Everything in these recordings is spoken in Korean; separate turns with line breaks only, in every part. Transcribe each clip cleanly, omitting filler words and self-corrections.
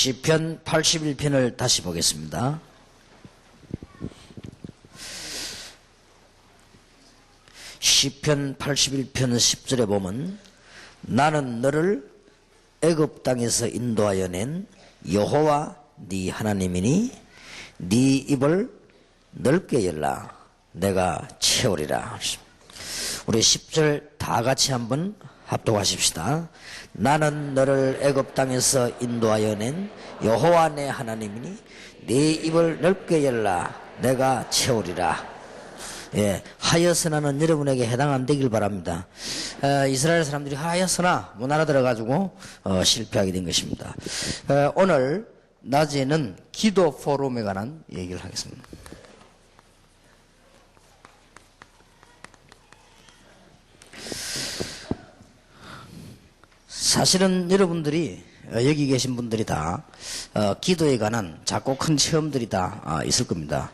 시편 81편을 다시 보겠습니다. 시편 81편 10절에 보면 나는 너를 애굽 땅에서 인도하여 낸 여호와 네 하나님이니 네 입을 넓게 열라 내가 채우리라. 우리 10절 다 같이 한번 합독하십시다. 나는 너를 애굽 땅에서 인도하여 낸 여호와 내 하나님이니 네 입을 넓게 열라 내가 채우리라. 예, 하여서나는 여러분에게 해당 안 되길 바랍니다. 이스라엘 사람들이 하여서나 못 알아들어가지고 실패하게 된 것입니다. 오늘 낮에는 기도 포럼에 관한 얘기를 하겠습니다. 사실은 여러분들이 여기 계신 분들이 다 기도에 관한 작고 큰 체험들이 다 있을 겁니다.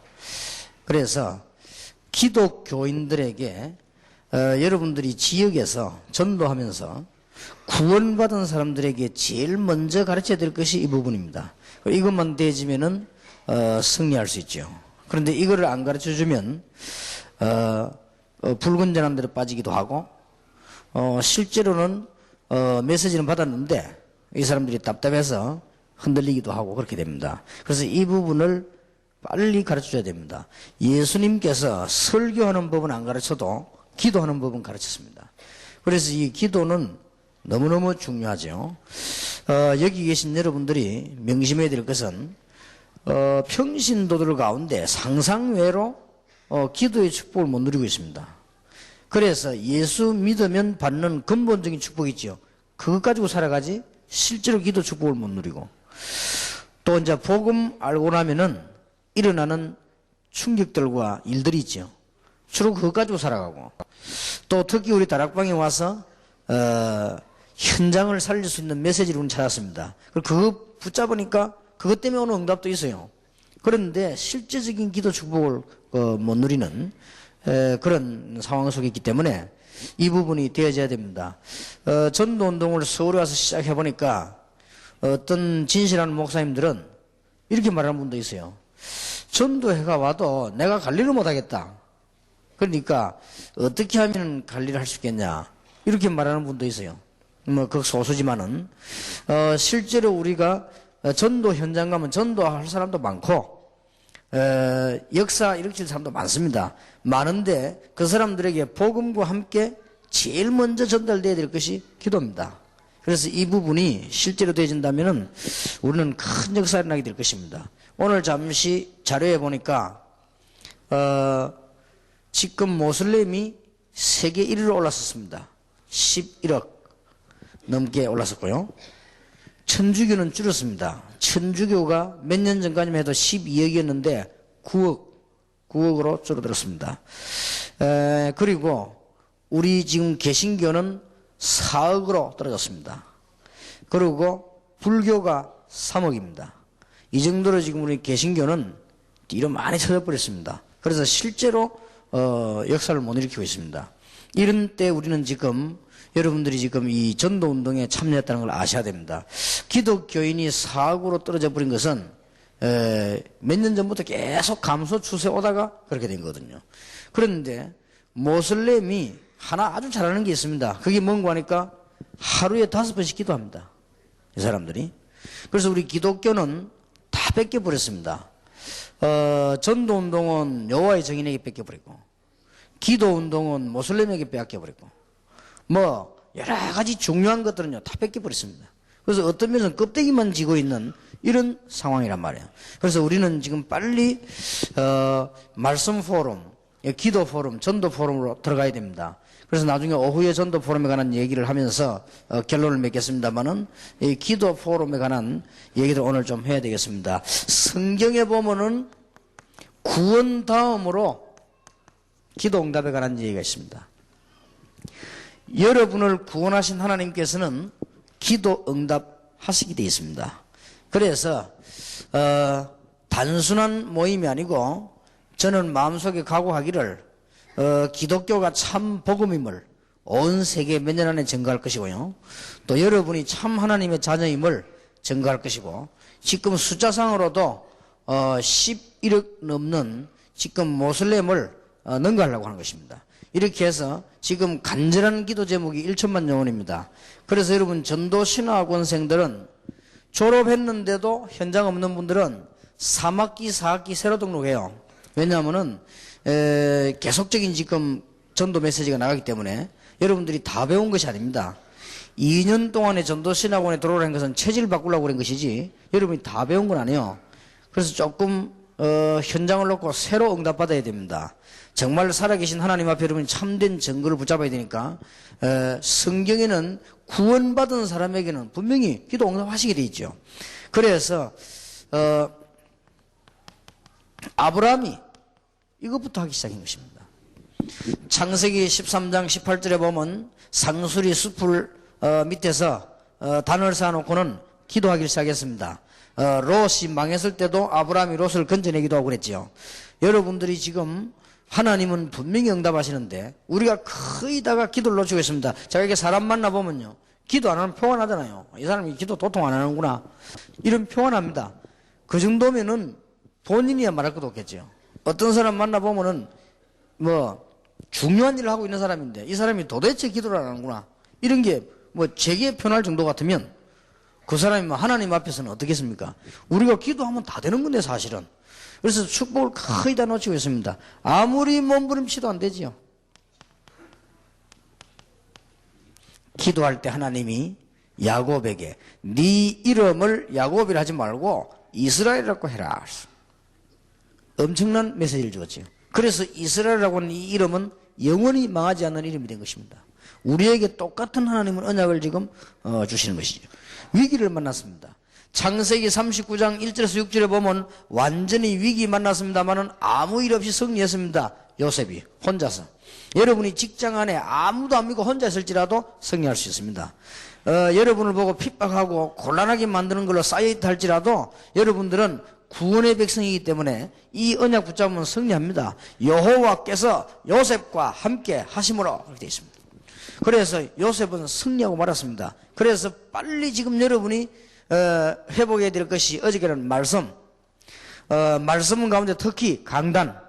그래서 기독교인들에게 여러분들이 지역에서 전도하면서 구원받은 사람들에게 제일 먼저 가르쳐야 될 것이 이 부분입니다. 이것만 되어지면은 승리할 수 있죠. 그런데 이거를 안 가르쳐주면 불건전한 데로 빠지기도 하고 실제로는 메시지는 받았는데 이 사람들이 답답해서 흔들리기도 하고 그렇게 됩니다. 그래서 이 부분을 빨리 가르쳐줘야 됩니다. 예수님께서 설교하는 법은 안 가르쳐도 기도하는 법은 가르쳤습니다. 그래서 이 기도는 너무너무 중요하죠. 여기 계신 여러분들이 명심해야 될 것은 평신도들 가운데 상상외로 기도의 축복을 못 누리고 있습니다. 그래서 예수 믿으면 받는 근본적인 축복이 있죠. 그것 가지고 살아가지 실제로 기도 축복을 못 누리고 또 이제 복음 알고 나면은 일어나는 충격들과 일들이 있죠. 주로 그것 가지고 살아가고 또 특히 우리 다락방에 와서 현장을 살릴 수 있는 메시지를 우리는 찾았습니다. 그거 붙잡으니까 그것 때문에 오는 응답도 있어요. 그런데 실제적인 기도 축복을 못 누리는 그런 상황 속에 있기 때문에 이 부분이 되어져야 됩니다. 전도운동을 서울에 와서 시작해보니까 어떤 진실한 목사님들은 이렇게 말하는 분도 있어요. 전도회가 와도 내가 관리를 못하겠다. 그러니까 어떻게 하면 관리를 할 수 있겠냐 이렇게 말하는 분도 있어요. 그 소수지만은 실제로 우리가 전도 현장 가면 전도할 사람도 많고 역사 일으킬 사람도 많습니다. 많은데 그 사람들에게 복음과 함께 제일 먼저 전달돼야 될 것이 기도입니다. 그래서 이 부분이 실제로 되어진다면은 우리는 큰 역사가 일어나게 될 것입니다. 오늘 잠시 자료에 보니까 지금 모슬렘이 세계 1위로 올랐었습니다. 11억 넘게 올랐었고요. 천주교는 줄었습니다. 천주교가 몇 년 전까지만 해도 12억이었는데 9억으로 줄어들었습니다. 그리고 우리 지금 개신교는 4억으로 떨어졌습니다. 그리고 불교가 3억입니다. 이 정도로 지금 우리 개신교는 뒤로 많이 쳐져버렸습니다. 그래서 실제로 역사를 못 일으키고 있습니다. 이런 때 우리는 지금 여러분들이 지금 이 전도운동에 참여했다는 걸 아셔야 됩니다. 기독교인이 4억으로 떨어져 버린 것은 몇 년 전부터 계속 감소 추세 오다가 그렇게 된 거거든요. 그런데 모슬렘이 하나 아주 잘하는 게 있습니다. 그게 뭔가 하니까 하루에 5번씩 기도합니다. 이 사람들이. 그래서 우리 기독교는 다 뺏겨버렸습니다. 전도운동은 여호와의 정인에게 뺏겨버리고 기도운동은 모슬렘에게 빼앗겨버리고 뭐 여러 가지 중요한 것들은요 다 뺏겨버렸습니다. 그래서 어떤 면에서는 껍데기만 지고 있는 이런 상황이란 말이에요. 그래서 우리는 지금 빨리 말씀 포럼, 기도 포럼, 전도 포럼으로 들어가야 됩니다. 그래서 나중에 오후에 전도 포럼에 관한 얘기를 하면서 결론을 맺겠습니다만은 이 기도 포럼에 관한 얘기를 오늘 좀 해야 되겠습니다. 성경에 보면은 구원 다음으로 기도 응답에 관한 얘기가 있습니다. 여러분을 구원하신 하나님께서는 기도 응답하시게 되어 있습니다. 그래서 단순한 모임이 아니고 저는 마음속에 각오하기를 기독교가 참 복음임을 온 세계 몇 년 안에 증거할 것이고요. 또 여러분이 참 하나님의 자녀임을 증거할 것이고 지금 숫자상으로도 11억 넘는 지금 모슬렘을 능가하려고 하는 것입니다. 이렇게 해서 지금 간절한 기도 제목이 1천만 영혼입니다. 그래서 여러분 전도신학원생들은 졸업했는데도 현장 없는 분들은 3학기 4학기 새로 등록해요. 왜냐하면은 계속적인 지금 전도 메시지가 나가기 때문에 여러분들이 다 배운 것이 아닙니다. 2년 동안에 전도신학원에 들어오라는 것은 체질 바꾸려고 그런 것이지 여러분이 다 배운 건 아니에요. 그래서 조금 현장을 놓고 새로 응답받아야 됩니다. 정말 살아계신 하나님 앞에 여러분이 참된 증거를 붙잡아야 되니까 성경에는 구원받은 사람에게는 분명히 기도 응답하시게 돼 있죠. 그래서 아브라함이 이것부터 하기 시작한 것입니다. 창세기 13장 18절에 보면 상수리 숲을 밑에서 단을 쌓아놓고는 기도하기 시작했습니다. 롯이 망했을 때도 아브라함이 롯을 건져내기도 하고 그랬죠. 여러분들이 지금 하나님은 분명히 응답하시는데 우리가 거의 다가 기도를 놓치고 있습니다. 제가 이렇게 사람 만나보면요, 기도 안 하면 평안하잖아요. 이 사람이 기도 도통 안 하는구나, 이런 평안합니다. 그 정도면은 본인이야 말할 것도 없겠죠. 어떤 사람 만나보면은 뭐 중요한 일을 하고 있는 사람인데 이 사람이 도대체 기도를 안 하는구나, 이런 게 뭐 제게 편할 정도 같으면 그 사람이 뭐 하나님 앞에서는 어떻겠습니까? 우리가 기도하면 다 되는 건데 사실은. 그래서 축복을 거의 다 놓치고 있습니다. 아무리 몸부림치도 안 되지요. 기도할 때 하나님이 야곱에게 네 이름을 야곱이라 하지 말고 이스라엘이라고 해라, 엄청난 메시지를 주었지요. 그래서 이스라엘이라고 하는 이 이름은 영원히 망하지 않는 이름이 된 것입니다. 우리에게 똑같은 하나님은 언약을 지금 주시는 것이죠. 위기를 만났습니다. 창세기 39장 1절에서 6절에 보면 완전히 위기 만났습니다만은 아무 일 없이 승리했습니다. 요셉이 혼자서. 여러분이 직장 안에 아무도 안 믿고 혼자 있을지라도 승리할 수 있습니다. 여러분을 보고 핍박하고 곤란하게 만드는 걸로 쌓여있다 할지라도 여러분들은 구원의 백성이기 때문에 이 언약 붙잡으면 승리합니다. 여호와께서 요셉과 함께 하심으로 그렇게 되어 있습니다. 그래서 요셉은 승리하고 말았습니다. 그래서 빨리 지금 여러분이 회복해야 될 것이 어저께는 말씀, 말씀 가운데 특히 강단,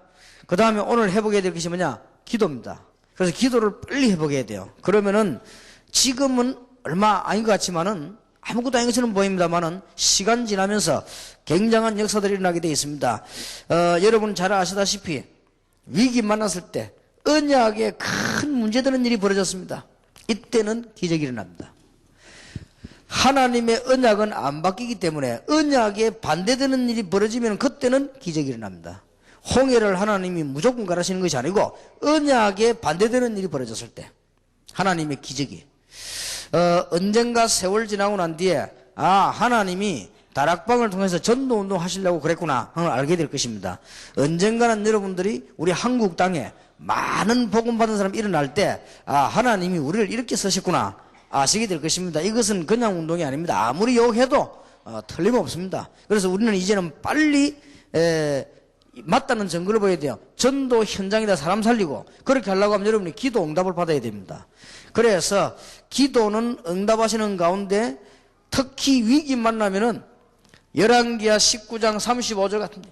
그 다음에 오늘 회복해야 될 것이 뭐냐? 기도입니다. 그래서 기도를 빨리 회복해야 돼요. 그러면은 지금은 얼마 아닌 것 같지만은 아무것도 아닌 것처럼 보입니다만은 시간 지나면서 굉장한 역사들이 일어나게 되어 있습니다. 여러분 잘 아시다시피 위기 만났을 때 언약에 큰 문제되는 일이 벌어졌습니다. 이때는 기적이 일어납니다. 하나님의 언약은 안 바뀌기 때문에 언약에 반대되는 일이 벌어지면 그때는 기적이 일어납니다. 홍해를 하나님이 무조건 가라시는 것이 아니고 언약에 반대되는 일이 벌어졌을 때 하나님의 기적이, 언젠가 세월 지나고 난 뒤에 하나님이 다락방을 통해서 전도운동 하시려고 그랬구나 하는 걸 알게 될 것입니다. 언젠가는 여러분들이 우리 한국 땅에 많은 복음 받은 사람이 일어날 때 하나님이 우리를 이렇게 쓰셨구나 아시게 될 것입니다. 이것은 그냥 운동이 아닙니다. 아무리 욕해도 틀림없습니다. 그래서 우리는 이제는 빨리 맞다는 증거를 보여야 돼요. 전도 현장에다 사람 살리고 그렇게 하려고 하면 여러분이 기도 응답을 받아야 됩니다. 그래서 기도는 응답하시는 가운데 특히 위기 만나면은 열왕기하 19장 35절 같은데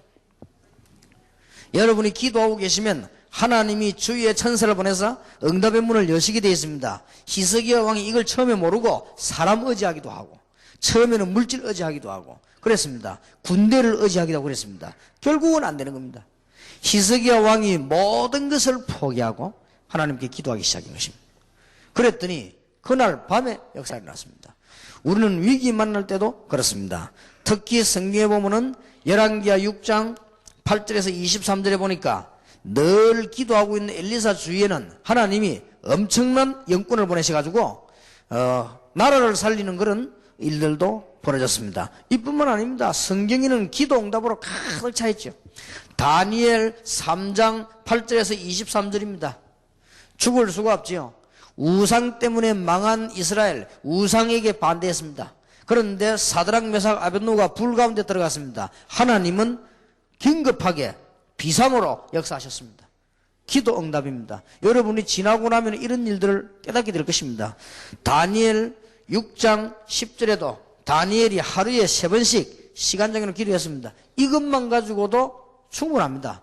여러분이 기도하고 계시면 하나님이 주위에 천사를 보내서 응답의 문을 여시게 되어 있습니다. 히스기야 왕이 이걸 처음에 모르고 사람 의지하기도 하고 처음에는 물질 의지하기도 하고 그랬습니다. 군대를 의지하기도 하고 그랬습니다. 결국은 안 되는 겁니다. 히스기야 왕이 모든 것을 포기하고 하나님께 기도하기 시작한 것입니다. 그랬더니 그날 밤에 역사가 일어났습니다. 우리는 위기 만날 때도 그렇습니다. 특히 성경에 보면은 열왕기하 6장 8절에서 23절에 보니까 늘 기도하고 있는 엘리사 주위에는 하나님이 엄청난 영권을 보내셔가지고 나라를 살리는 그런 일들도 벌어졌습니다. 이뿐만 아닙니다. 성경에는 기도 응답으로 가득 차 있죠. 다니엘 3장 8절에서 23절입니다. 죽을 수가 없지요. 우상 때문에 망한 이스라엘, 우상에게 반대했습니다. 그런데 사드락 메삭 아벳노가 불 가운데 들어갔습니다. 하나님은 긴급하게 비상으로 역사하셨습니다. 기도 응답입니다. 여러분이 지나고 나면 이런 일들을 깨닫게 될 것입니다. 다니엘 6장 10절에도 다니엘이 하루에 3번씩 시간 정해놓은 기도했습니다. 이것만 가지고도 충분합니다.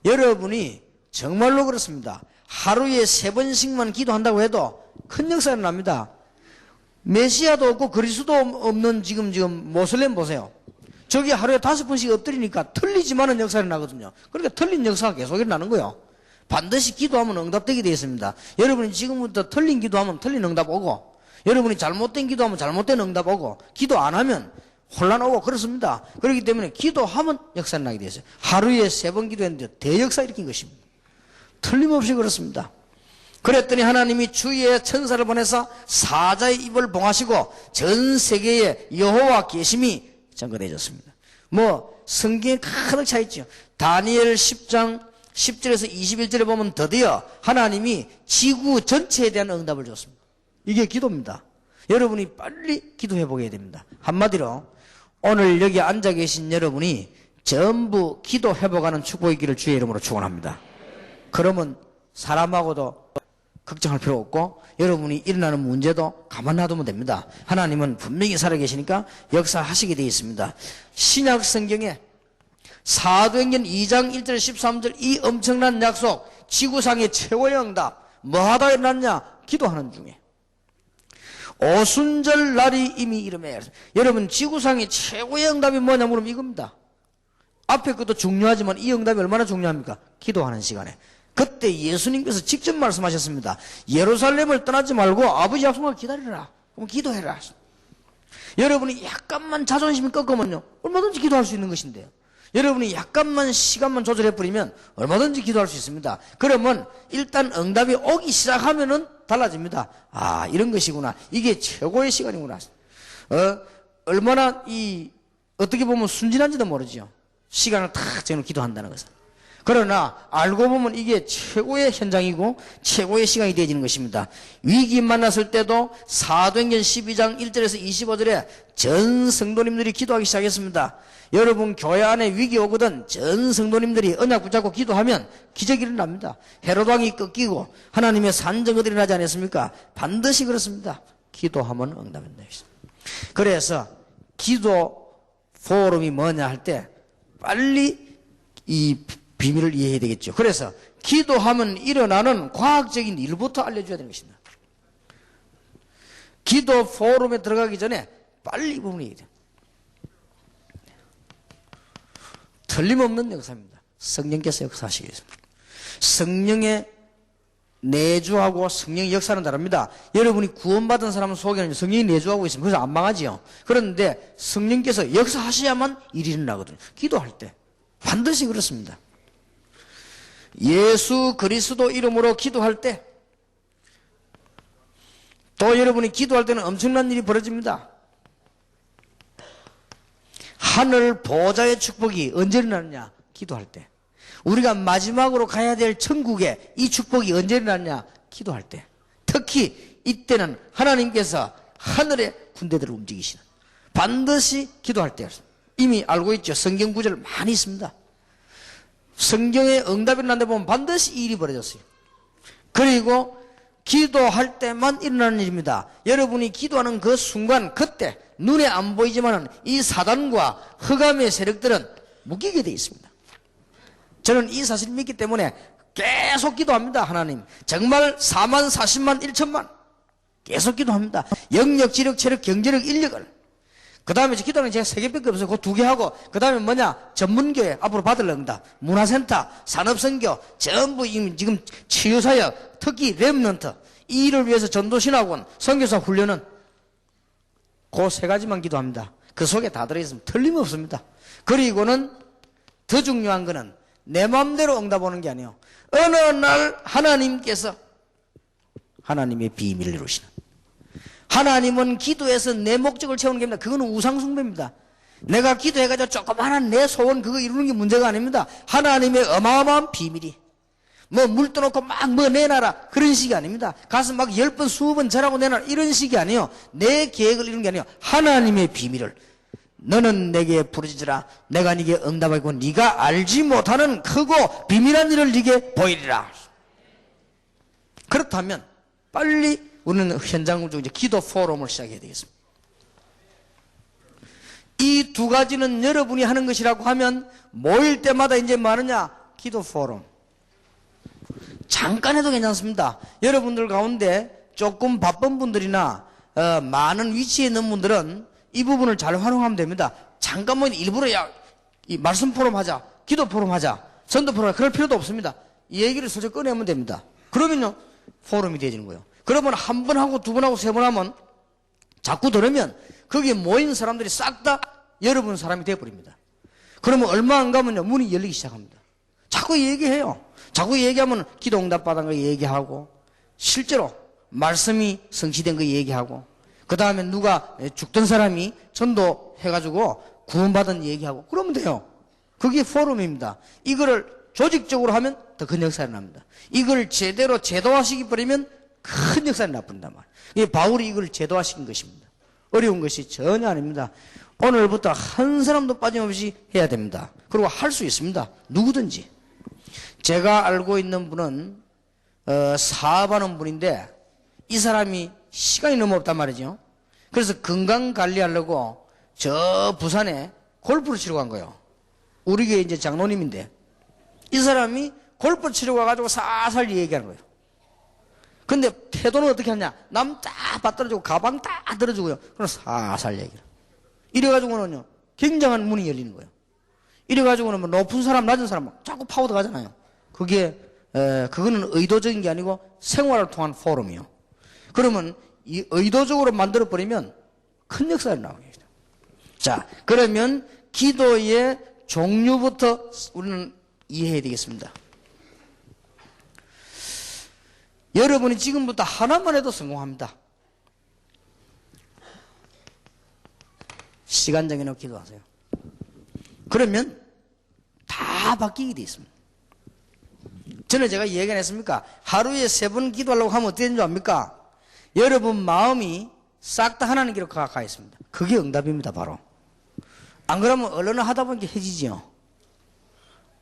여러분이 정말로 그렇습니다. 하루에 3번씩만 기도한다고 해도 큰 역사가 납니다. 메시아도 없고 그리스도 없는 지금 모슬렘 보세요. 저기 하루에 5번씩 엎드리니까 틀리지만은 역사가 나거든요. 그러니까 틀린 역사가 계속 일어나는 거예요. 반드시 기도하면 응답되게 되어 있습니다. 여러분이 지금부터 틀린 기도하면 틀린 응답 오고, 여러분이 잘못된 기도하면 잘못된 응답 오고, 기도 안 하면 혼란 오고 그렇습니다. 그렇기 때문에 기도하면 역사가 나게 되어 있어요. 하루에 3번 기도했는데 대역사 일으킨 것입니다. 틀림없이 그렇습니다. 그랬더니 하나님이 주의 천사를 보내서 사자의 입을 봉하시고 전 세계에 여호와 계심이 증거되어졌습니다. 성경에 가득 차 있죠. 다니엘 10장 10절에서 21절에 보면 드디어 하나님이 지구 전체에 대한 응답을 줬습니다. 이게 기도입니다. 여러분이 빨리 기도해 보게 됩니다. 한마디로 오늘 여기 앉아 계신 여러분이 전부 기도 회복하는 축복의 길을 주의 이름으로 축원합니다. 그러면 사람하고도 걱정할 필요 없고 여러분이 일어나는 문제도 가만 놔두면 됩니다. 하나님은 분명히 살아계시니까 역사하시게 되어 있습니다. 신약 성경에 사도행전 2장 1절 13절 이 엄청난 약속, 지구상의 최고의 응답, 뭐하다 일어났냐? 기도하는 중에. 오순절 날이 이미 이름에. 여러분 지구상의 최고의 응답이 뭐냐 물으면 이겁니다. 앞에 것도 중요하지만 이 응답이 얼마나 중요합니까? 기도하는 시간에. 그때 예수님께서 직접 말씀하셨습니다. 예루살렘을 떠나지 말고 아버지 약속을 기다리라. 그럼 기도해라. 여러분이 약간만 자존심이 꺾으면요 얼마든지 기도할 수 있는 것인데요. 여러분이 약간만 시간만 조절해버리면 얼마든지 기도할 수 있습니다. 그러면 일단 응답이 오기 시작하면은 달라집니다. 아, 이런 것이구나. 이게 최고의 시간이구나. 얼마나 어떻게 보면 순진한지도 모르죠. 시간을 탁 정해놓고 기도한다는 것은. 그러나 알고 보면 이게 최고의 현장이고 최고의 시간이 되어지는 것입니다. 위기 만났을 때도 사도행전 12장 1절에서 25절에 전 성도님들이 기도하기 시작했습니다. 여러분 교회 안에 위기 오거든 전 성도님들이 언약 붙잡고 기도하면 기적이 일어납니다. 헤롯 왕이 꺾이고 하나님의 산정거들이 나지 않았습니까? 반드시 그렇습니다. 기도하면 응답된다. 그래서 기도 포럼이 뭐냐 할 때 빨리 이 비밀을 이해해야 되겠죠. 그래서 기도하면 일어나는 과학적인 일부터 알려줘야 되는 것입니다. 기도 포럼에 들어가기 전에 빨리 이 부분이 돼요. 틀림없는 역사입니다. 성령께서 역사하시겠습니다. 성령의 내주하고 성령의 역사는 다릅니다. 여러분이 구원받은 사람 속에는 성령이 내주하고 있습니다. 그래서 안 망하지요. 그런데 성령께서 역사하셔야만 일이 일어나거든요. 기도할 때 반드시 그렇습니다. 예수 그리스도 이름으로 기도할 때 또 여러분이 기도할 때는 엄청난 일이 벌어집니다. 하늘 보좌의 축복이 언제 일어나느냐? 기도할 때. 우리가 마지막으로 가야 될 천국에 이 축복이 언제 일어나느냐? 기도할 때. 특히 이때는 하나님께서 하늘의 군대들을 움직이시는 반드시 기도할 때였습니다. 이미 알고 있죠. 성경 구절 많이 있습니다. 성경에 응답이 일어난데 보면 반드시 이 일이 벌어졌어요. 그리고 기도할 때만 일어나는 일입니다. 여러분이 기도하는 그 순간 그때 눈에 안 보이지만 이 사단과 흑암의 세력들은 묶이게 되어 있습니다. 저는 이 사실을 믿기 때문에 계속 기도합니다. 하나님 정말 4만 40만 1천만 계속 기도합니다. 영력, 지력, 체력, 경제력, 인력을. 그 다음에 기도는 제가 3개밖에 없어요. 그 2개 하고 그 다음에 뭐냐? 전문교회 앞으로 받을 응답, 문화센터, 산업선교 전부 지금 치유사역, 특히 렘넌트 이 일을 위해서 전도신학원, 선교사 훈련은 그 3가지만 기도합니다. 그 속에 다 들어있으면 틀림없습니다. 그리고는 더 중요한 거는 내 마음대로 응답 오는 게 아니에요. 어느 날 하나님께서 하나님의 비밀을 이루시는. 하나님은 기도해서 내 목적을 채우는 게 아닙니다. 그거는 우상숭배입니다. 내가 기도해가지고 조그마한 내 소원 그거 이루는 게 문제가 아닙니다. 하나님의 어마어마한 비밀이 물 떠놓고 막 내놔라 그런 식이 아닙니다. 가서 막 10번 20번 절하고 내놔라 이런 식이 아니에요. 내 계획을 이루는 게 아니에요. 하나님의 비밀을 너는 내게 부르짖으라 내가 네게 응답하고 네가 알지 못하는 크고 비밀한 일을 네게 보이리라. 그렇다면 빨리 우리는 현장을 이제 기도 포럼을 시작해야 되겠습니다. 이 두 가지는 여러분이 하는 것이라고 하면 모일 때마다 이제 뭐 하느냐? 기도 포럼. 잠깐 해도 괜찮습니다. 여러분들 가운데 조금 바쁜 분들이나 많은 위치에 있는 분들은 이 부분을 잘 활용하면 됩니다. 잠깐만 일부러 이 말씀 포럼 하자, 기도 포럼 하자, 전도 포럼 하자, 그럴 필요도 없습니다. 이 얘기를 슬쩍 꺼내면 됩니다. 그러면요 포럼이 되어지는 거예요. 그러면 한 번 하고 두 번 하고 세 번 하면 자꾸 들으면 거기에 모인 사람들이 싹 다 여러분 사람이 되어버립니다. 그러면 얼마 안 가면요 문이 열리기 시작합니다. 자꾸 얘기해요. 자꾸 얘기하면 기도 응답 받은 거 얘기하고 실제로 말씀이 성취된 거 얘기하고 그 다음에 누가 죽던 사람이 전도해가지고 구원받은 얘기하고 그러면 돼요. 그게 포럼입니다. 이거를 조직적으로 하면 더 큰 역사가 납니다. 이걸 제대로 제도화시켜 버리면 큰 역사가 나쁜단 말이에요. 바울이 이걸 제도화시킨 것입니다. 어려운 것이 전혀 아닙니다. 오늘부터 한 사람도 빠짐없이 해야 됩니다. 그리고 할 수 있습니다. 누구든지. 제가 알고 있는 분은 사업하는 분인데 이 사람이 시간이 너무 없단 말이죠. 그래서 건강관리하려고 저 부산에 골프를 치러 간 거예요. 우리 교회 이제 장로님인데 이 사람이 골프 치러 가가지고 살살 얘기하는 거예요. 근데 태도는 어떻게 하냐? 남 딱 받들어주고 가방 딱 들어주고요. 그럼 살살 얘기를. 이래가지고는요 굉장한 문이 열리는 거예요. 이래가지고는 뭐 높은 사람 낮은 사람 자꾸 파고들 가잖아요. 그거는 의도적인 게 아니고 생활을 통한 포럼이요. 그러면 이 의도적으로 만들어 버리면 큰 역사가 나오겠죠. 자, 그러면 기도의 종류부터 우리는 이해해야 되겠습니다. 여러분이 지금부터 하나만 해도 성공합니다. 시간 정해놓고 기도하세요. 그러면 다 바뀌게 되어 있습니다. 전에 제가 얘기 안 했습니까? 하루에 3번 기도하려고 하면 어떻게 되는 줄 압니까? 여러분 마음이 싹 다 하나님께로 가 있습니다. 그게 응답입니다, 바로. 안 그러면 얼른 하다 보니까 해지죠.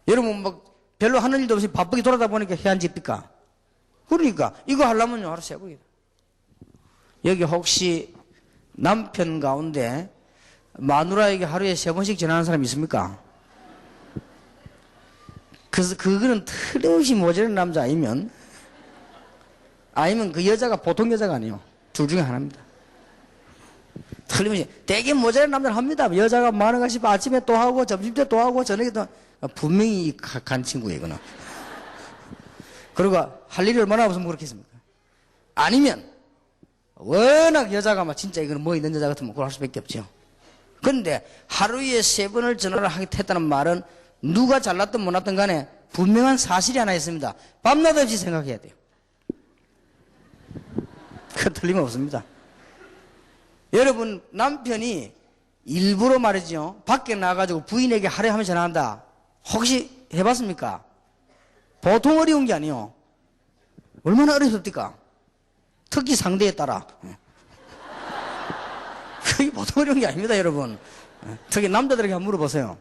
여러분 막 별로 하는 일도 없이 바쁘게 돌아다 보니까 해 안 집니까? 그러니까 이거 하려면요 하루 3번이다. 여기 혹시 남편 가운데 마누라에게 하루에 3번씩 전화하는 사람 있습니까? 그래서 그거는 틀림없이 모자란 남자 아니면 그 여자가 보통 여자가 아니에요. 둘 중에 하나입니다. 틀림없이 되게 모자란 남자는 합니다. 여자가 많은 것이 아침에 또 하고 점심때 또 하고 저녁에 또 분명히 간 친구예요. 이거는. 그리고 할 일이 얼마나 없으면 그렇겠습니까? 아니면 워낙 여자가 막 진짜 이거는 뭐 있는 여자 같으면 그걸 할 수밖에 없죠. 그런데 하루에 3번을 전화를 하겠다는 말은 누가 잘났든 못났든 간에 분명한 사실이 하나 있습니다. 밤낮 없이 생각해야 돼요. 그 틀림없습니다. 여러분 남편이 일부러 말이죠. 밖에 나가가지고 부인에게 하래 하면 전화한다. 혹시 해봤습니까? 보통 어려운 게 아니에요. 얼마나 어렵습니까? 특히 상대에 따라. 그게 보통 어려운 게 아닙니다, 여러분. 특히 남자들에게 한번 물어보세요.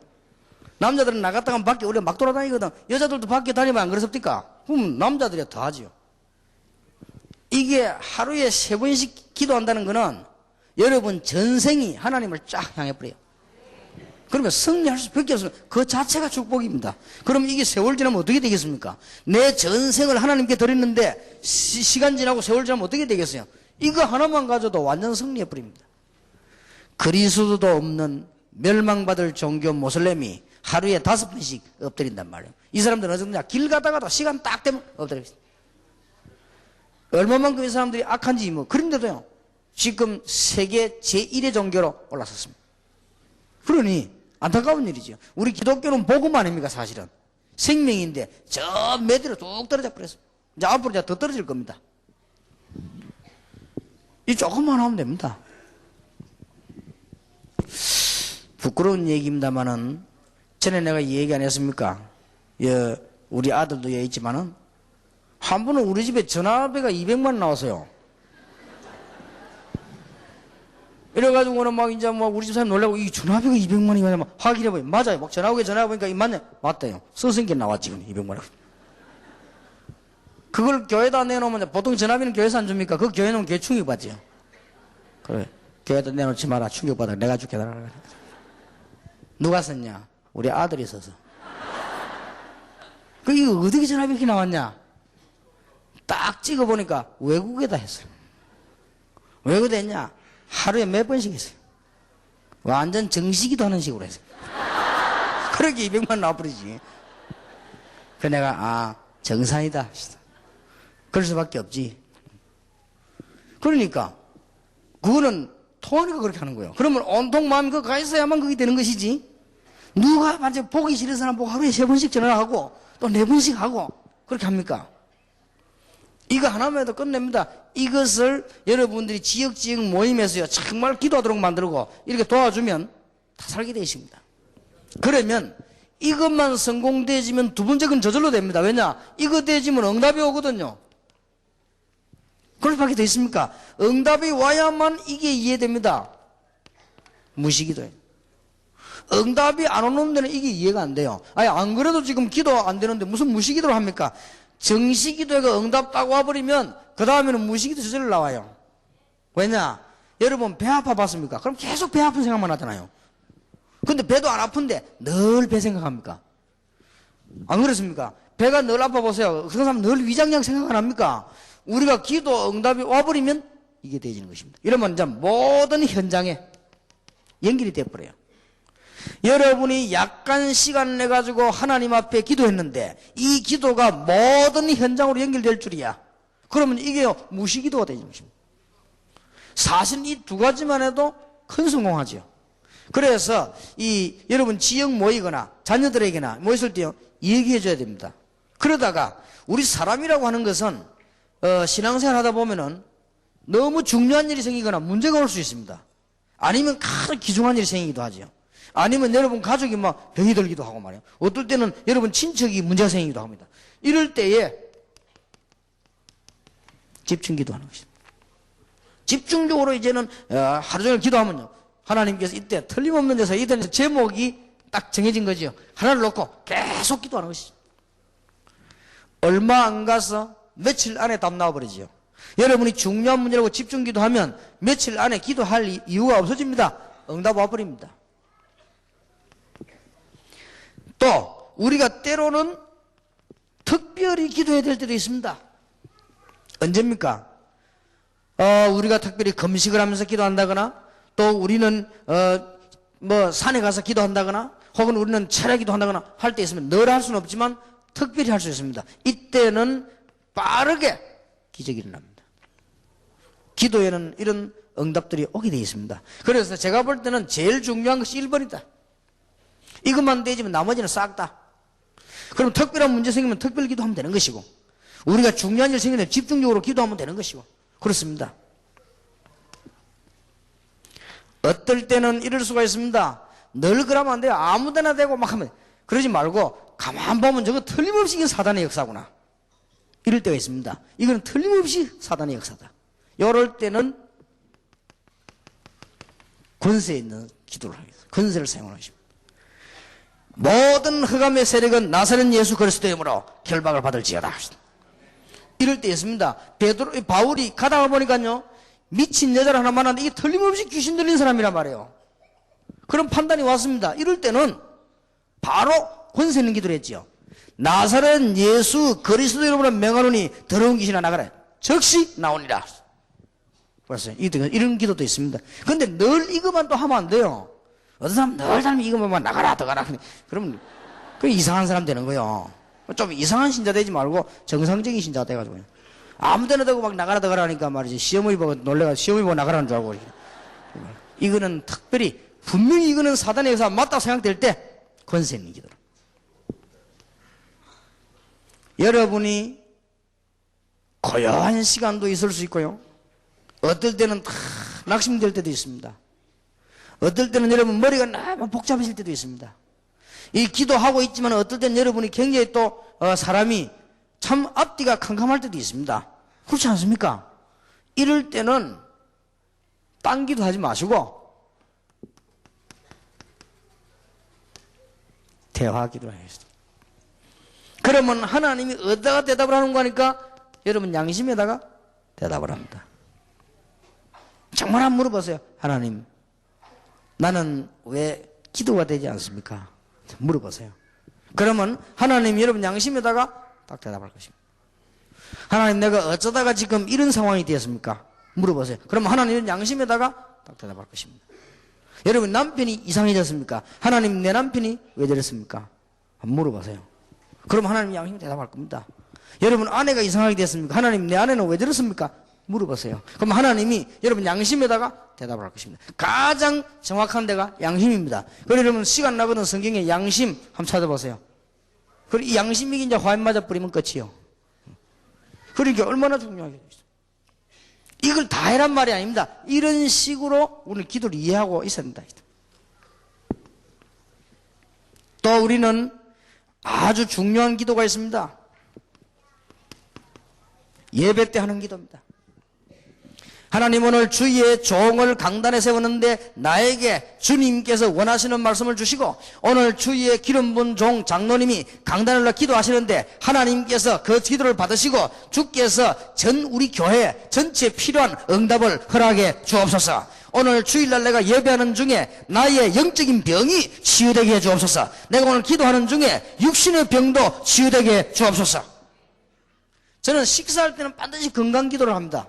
남자들은 나갔다가 밖에 우리가 막 돌아다니거든. 여자들도 밖에 다니면 안 그렇습니까? 그럼 남자들이 더 하죠. 이게 하루에 3번씩 기도한다는 거는 여러분 전생이 하나님을 쫙 향해버려요. 그러면 승리할 수밖에 없어요. 그 자체가 축복입니다. 그럼 이게 세월 지나면 어떻게 되겠습니까? 내 전생을 하나님께 드렸는데 시간 지나고 세월 지나면 어떻게 되겠어요? 이거 하나만 가져도 완전 승리해버립니다. 그리스도도 없는 멸망받을 종교 모슬렘이 하루에 5번씩 엎드린단 말이에요. 이 사람들은 어느 정도냐? 길 가다가도 시간 딱 되면 엎드립니다. 얼마만큼 이 사람들이 악한지 뭐 그런데도요. 지금 세계 제1의 종교로 올라섰습니다. 그러니 안타까운 일이죠. 우리 기독교는 복음 아닙니까 사실은. 생명인데 저 매대로 뚝 떨어져 버렸어요. 이제 앞으로 이제 더 떨어질 겁니다. 이 조금만 하면 됩니다. 부끄러운 얘기입니다만은 전에 내가 얘기 안 했습니까? 우리 아들도 얘 있지만은 한 번은 우리 집에 전화비가 200만 원 나왔어요. 이래가지고는 막 이제 막 우리 집 사람 놀라고 이 전화비가 200만 원이면 막 확인해보니 맞아요. 막 전화해보니까 이 맞네. 맞다요. 서성게 나왔지. 200만 원. 그걸 교회에다 내놓으면 보통 전화비는 교회에서 안 줍니까? 그 교회 놓으면 교회 충격받지요. 그래. 교회에다 내놓지 마라. 충격받아. 내가 줄게. 누가 썼냐? 우리 아들이 써서. 이거 어떻게 전압이 이렇게 나왔냐? 딱 찍어보니까 외국에다 했어요. 외국에다 했냐? 하루에 몇 번씩 했어요. 완전 정시기도 하는 식으로 했어요. 그렇게 200만 나와버리지. 그 내가, 정상이다. 그럴 수밖에 없지. 그러니까, 그거는 통하니까 그렇게 하는 거예요. 그러면 온통 마음이 그거 가 있어야만 그게 되는 것이지. 누가 만약 보기 싫은 사람 보고 하루에 3번씩 전화하고 또 4번씩 하고 그렇게 합니까? 이거 하나만 해도 끝냅니다. 이것을 여러분들이 지역 모임에서요 정말 기도하도록 만들고 이렇게 도와주면 다 살게 되어 있습니다. 그러면 이것만 성공되지면 두 번째 건 저절로 됩니다. 왜냐? 이거 되지면 응답이 오거든요. 그럴 수밖에 더 있습니까? 응답이 와야만 이게 이해됩니다. 무시기도예요. 응답이 안 오는 데는 이게 이해가 안 돼요. 아니, 안 그래도 지금 기도 안 되는데 무슨 무시기도를 합니까? 정시기도가 응답 딱 와버리면 그 다음에는 무시기도 저절로 나와요. 왜냐? 여러분 배 아파 봤습니까? 그럼 계속 배 아픈 생각만 하잖아요. 근데 배도 안 아픈데 늘 배 생각합니까? 안 그렇습니까? 배가 늘 아파 보세요. 그런 사람 늘 위장약 생각 안 합니까? 우리가 기도 응답이 와버리면 이게 되어지는 것입니다. 이러면 이제 모든 현장에 연결이 되어버려요. 여러분이 약간 시간 내가지고 하나님 앞에 기도했는데 이 기도가 모든 현장으로 연결될 줄이야. 그러면 이게 무시기도가 되는 것입니다. 사실 이 두 가지만 해도 큰 성공하죠. 그래서 여러분 지역 모이거나 자녀들에게나 모였을 때요 얘기해 줘야 됩니다. 그러다가 우리 사람이라고 하는 것은 신앙생활 하다 보면은 너무 중요한 일이 생기거나 문제가 올 수 있습니다. 아니면 가장 귀중한 일이 생기기도 하죠. 아니면 여러분 가족이 막 병이 들기도 하고 말이에요. 어떨 때는 여러분 친척이 문제가 생기기도 합니다. 이럴 때에 집중기도 하는 것입니다. 집중적으로 이제는 하루 종일 기도하면요 하나님께서 이때 틀림없는 데서 이때는 제목이 딱 정해진 거죠. 하나를 놓고 계속 기도하는 것이죠. 얼마 안 가서 며칠 안에 답 나와버리죠. 여러분이 중요한 문제라고 집중 기도하면 며칠 안에 기도할 이유가 없어집니다. 응답 와버립니다. 또 우리가 때로는 특별히 기도해야 될 때도 있습니다. 언제입니까? 우리가 특별히 금식을 하면서 기도한다거나 또 우리는 산에 가서 기도한다거나 혹은 우리는 철야 기도한다거나 할 때 있으면 늘 할 수는 없지만 특별히 할 수 있습니다. 이때는 빠르게 기적이 일어납니다. 기도에는 이런 응답들이 오게 되어 있습니다. 그래서 제가 볼 때는 제일 중요한 것이 1번이다. 이것만 되지면 나머지는 싹 다. 그럼 특별한 문제 생기면 특별 기도하면 되는 것이고 우리가 중요한 일 생기면 집중적으로 기도하면 되는 것이고 그렇습니다. 어떨 때는 이럴 수가 있습니다. 늘 그러면 안 돼요. 아무 데나 대고 막 하면 그러지 말고 가만 보면 저거 틀림없이 이게 사단의 역사구나. 이럴 때가 있습니다. 이건 틀림없이 사단의 역사다. 이럴 때는 권세 있는 기도를 하겠습니다. 권세를 사용하는 것입니다. 모든 흑암의 세력은 나사렛 예수 그리스도 이름으로 결박을 받을지어다. 이럴 때 있습니다. 바울이 가다가 보니까요 미친 여자를 하나 만났는데 이게 틀림없이 귀신 들린 사람이란 말이에요. 그런 판단이 왔습니다. 이럴 때는 바로 권세 있는 기도를 했지요. 나사렛 예수 그리스도 이름으로 명하노니 더러운 귀신아 나가라. 즉시 나오니라. 그랬어요. 이런 기도도 있습니다. 근데 늘 이것만 또 하면 안 돼요. 어떤 사람 늘 사람 이것만 나가라 더 가라. 그러면 그 이상한 사람 되는 거예요. 좀 이상한 신자 되지 말고 정상적인 신자 돼가지고 아무 데나 대고 막 나가라 더 가라 하니까 말이지 시어머니 보고 놀래가 시어머니 보고 나가라는 줄 알고 이거는 특별히 분명히 이거는 사단의 역사 맞다고 생각될 때 권세 있는 기도로 여러분이 고요한 시간도 있을 수 있고요 어떨 때는 다 낙심될 때도 있습니다. 어떨 때는 여러분 머리가 너무 복잡해질 때도 있습니다. 이 기도하고 있지만 어떨 때는 여러분이 굉장히 또 사람이 참 앞뒤가 캄캄할 때도 있습니다. 그렇지 않습니까? 이럴 때는 딴 기도하지 마시고 대화 기도를 하겠습니다. 그러면 하나님이 어디다가 대답을 하는 거니까 여러분 양심에다가 대답을 합니다. 정말 한번 물어보세요. 하나님 나는 왜 기도가 되지 않습니까? 물어보세요. 그러면 하나님 여러분 양심에다가 딱 대답할 것입니다. 하나님 내가 어쩌다가 지금 이런 상황이 되었습니까? 물어보세요. 그럼 하나님은 양심에다가 딱 대답할 것입니다. 여러분 남편이 이상해졌습니까? 하나님 내 남편이 왜 저랬습니까? 물어보세요. 그럼 하나님 양심에 대답할 겁니다. 여러분 아내가 이상하게 됐습니까? 하나님 내 아내는 왜 저랬습니까? 물어보세요. 그럼 하나님이 여러분 양심에다가 대답을 할 것입니다. 가장 정확한 데가 양심입니다. 그래서 여러분 시간 나거든 성경에 양심 한번 찾아보세요. 그리고 이 양심이 이제 화인 맞아 버리면 끝이요. 그러니까 얼마나 중요하게 되어 있어요. 이걸 다 해란 말이 아닙니다. 이런 식으로 우리는 기도를 이해하고 있어야 된다. 또 우리는 아주 중요한 기도가 있습니다. 예배 때 하는 기도입니다. 하나님 오늘 주의 종을 강단에 세웠는데 나에게 주님께서 원하시는 말씀을 주시고 오늘 주의 기름 부은 종 장로님이 강단에 올라 기도하시는데 하나님께서 그 기도를 받으시고 주께서 전 우리 교회 전체에 필요한 응답을 허락해 주옵소서. 오늘 주일날 내가 예배하는 중에 나의 영적인 병이 치유되게 해 주옵소서. 내가 오늘 기도하는 중에 육신의 병도 치유되게 해 주옵소서. 저는 식사할 때는 반드시 건강 기도를 합니다.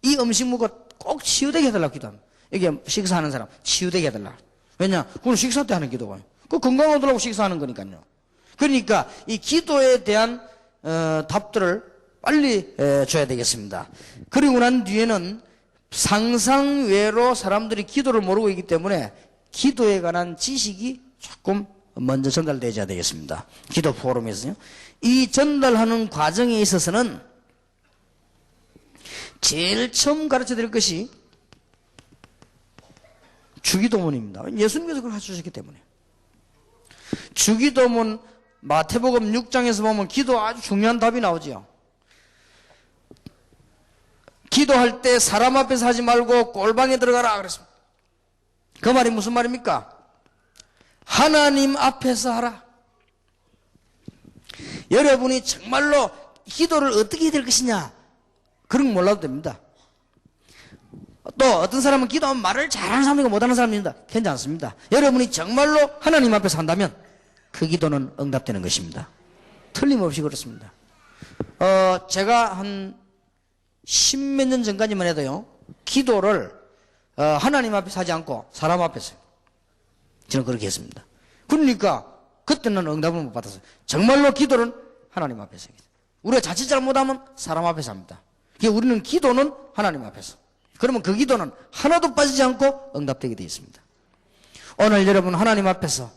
이 음식 먹고 꼭 치유되게 해달라고 기도합니다. 이게 식사하는 사람 치유되게 해달라. 왜냐? 그건 식사 때 하는 기도가 그 건강 얻으려고 식사하는 거니까요. 그러니까 이 기도에 대한 답들을 빨리 줘야 되겠습니다. 그리고 난 뒤에는 상상외로 사람들이 기도를 모르고 있기 때문에 기도에 관한 지식이 조금 먼저 전달되어야 되겠습니다. 기도 포럼에서요. 이 전달하는 과정에 있어서는 제일 처음 가르쳐 드릴 것이 주기도문입니다. 예수님께서 그걸 가르쳐주셨기 때문에. 주기도문 마태복음 6장에서 보면 기도 아주 중요한 답이 나오죠. 기도할 때 사람 앞에서 하지 말고 꼴방에 들어가라 그랬습니다. 그 말이 무슨 말입니까? 하나님 앞에서 하라. 여러분이 정말로 기도를 어떻게 해야 될 것이냐 그런 거 몰라도 됩니다. 또 어떤 사람은 기도하면 말을 잘하는 사람이고 못하는 사람입니다. 괜찮습니다. 여러분이 정말로 하나님 앞에서 한다면 그 기도는 응답되는 것입니다. 틀림없이 그렇습니다. 제가 한 10몇 년 전까지만 해도요 기도를 하나님 앞에서 하지 않고 사람 앞에서 저는 그렇게 했습니다. 그러니까 그때는 응답을 못 받았어요. 정말로 기도는 하나님 앞에서 해요. 우리가 자칫 잘못하면 사람 앞에서 합니다. 우리는 기도는 하나님 앞에서. 그러면 그 기도는 하나도 빠지지 않고 응답되게 되어 있습니다. 오늘 여러분 하나님 앞에서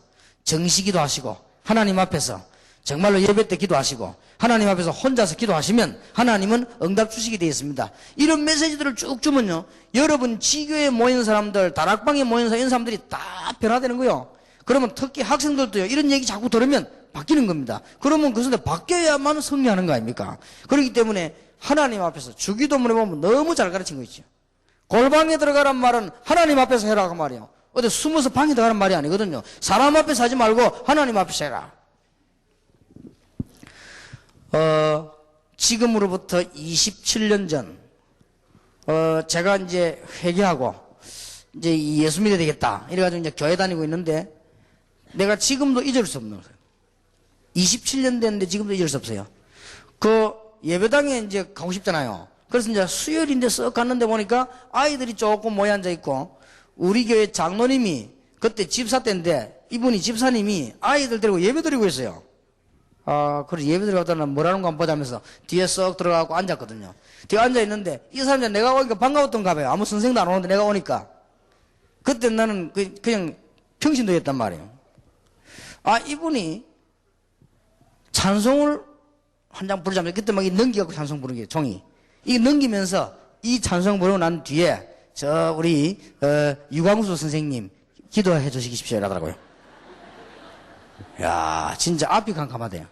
정시기도 하시고 하나님 앞에서 정말로 예배 때 기도하시고 하나님 앞에서 혼자서 기도하시면 하나님은 응답 주시게 되어 있습니다. 이런 메시지들을 쭉 주면요 여러분 지교에 모인 사람들 다락방에 모인 이런 사람들이 다 변화되는 거예요. 그러면 특히 학생들도요 이런 얘기 자꾸 들으면 바뀌는 겁니다. 그러면 그 순간 바뀌어야만 승리하는 거 아닙니까? 그렇기 때문에 하나님 앞에서 주기도문에 보면 너무 잘 가르친 거 있죠. 골방에 들어가란 말은 하나님 앞에서 해라 그 말이에요. 어디 숨어서 방에 들어가는 말이 아니거든요. 사람 앞에서 하지 말고 하나님 앞에서 해라. 지금으로부터 27년 전 제가 이제 회개하고 이제 예수 믿어야 되겠다 이래가지고 이제 교회 다니고 있는데 내가 지금도 잊을 수 없는 거예요. 27년 됐는데 지금도 잊을 수 없어요. 그 예배당에 이제 가고 싶잖아요. 그래서 이제 수요일인데 쓱 갔는데 보니까 아이들이 조금 모여 앉아 있고 우리 교회 장로님이 그때 집사 때인데 이분이 집사님이 아이들 데리고 예배 드리고 있어요. 그래서 예배 드리고 뭐라는 거 한번 보자면서 뒤에 쓱 들어가고 앉았거든요. 뒤에 앉아 있는데 이 사람이 내가 오니까 반가웠던가 봐요. 아무 선생도 안 오는데 내가 오니까. 그때 나는 그냥 평신도였단 말이에요. 이분이 찬송을 한 장 부르자면 그때 막 넘기갖고 찬송 부르는 게 종이. 이 넘기면서 이 찬송 부르고 난 뒤에 우리 유광수 선생님 기도해 주시십시오 이러더라고요. 야 진짜 앞이 캄캄하대요.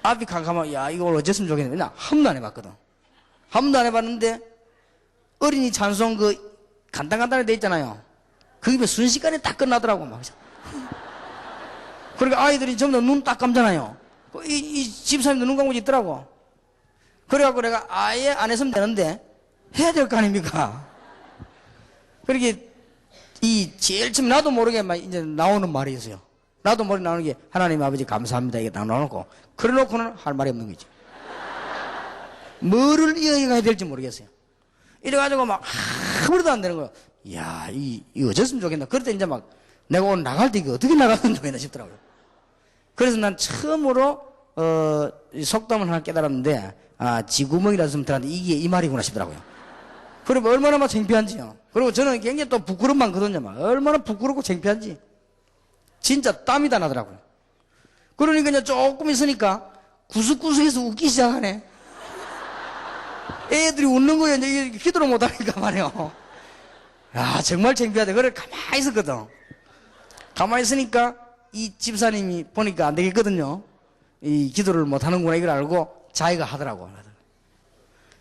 앞이 캄캄하고 야 이걸 어쨌으면 좋겠네. 나 한 번도 안 해봤거든. 한 번도 안 해봤는데 어린이 찬송 간단간단하게 돼 있잖아요. 그게 순식간에 딱 끝나더라고 막. 그러니까 아이들이 전부 다 눈 딱 감잖아요. 이 집사님도 눈 감고 있더라고. 그래갖고 내가 아예 안 했으면 되는데 해야 될 거 아닙니까? 그렇게 이 제일 처음 나도 모르게 막 이제 나오는 말이 있어요. 나도 모르게 나오는 게 하나님 아버지 감사합니다 이게 딱 나오고 그래놓고는 할 말이 없는 거죠. 뭐를 이어가야 될지 모르겠어요. 이래가지고 막 아무래도 안 되는 거예요. 이야 이거 어쨌으면 좋겠나. 그럴 때 이제 막 내가 오늘 나갈 때 이거 어떻게 나가면 좋겠나 싶더라고요. 그래서 난 처음으로 이 속담을 하나 깨달았는데 지구멍이라서 좀 들었는데 이게 이 말이구나 싶더라고요. 그리고 얼마나 막 창피한지요. 그리고 저는 굉장히 또 부끄러움 많거든요. 막 얼마나 부끄럽고 창피한지 진짜 땀이 다 나더라고요. 그러니까 이제 조금 있으니까 구석구석에서 웃기 시작하네. 애들이 웃는 거예요. 이제 기도를 못하니까 말이에요. 야 정말 창피하다. 그래 가만히 있었거든. 가만히 있으니까 이 집사님이 보니까 안 되겠거든요. 이 기도를 못하는구나 이걸 알고 자기가 하더라고.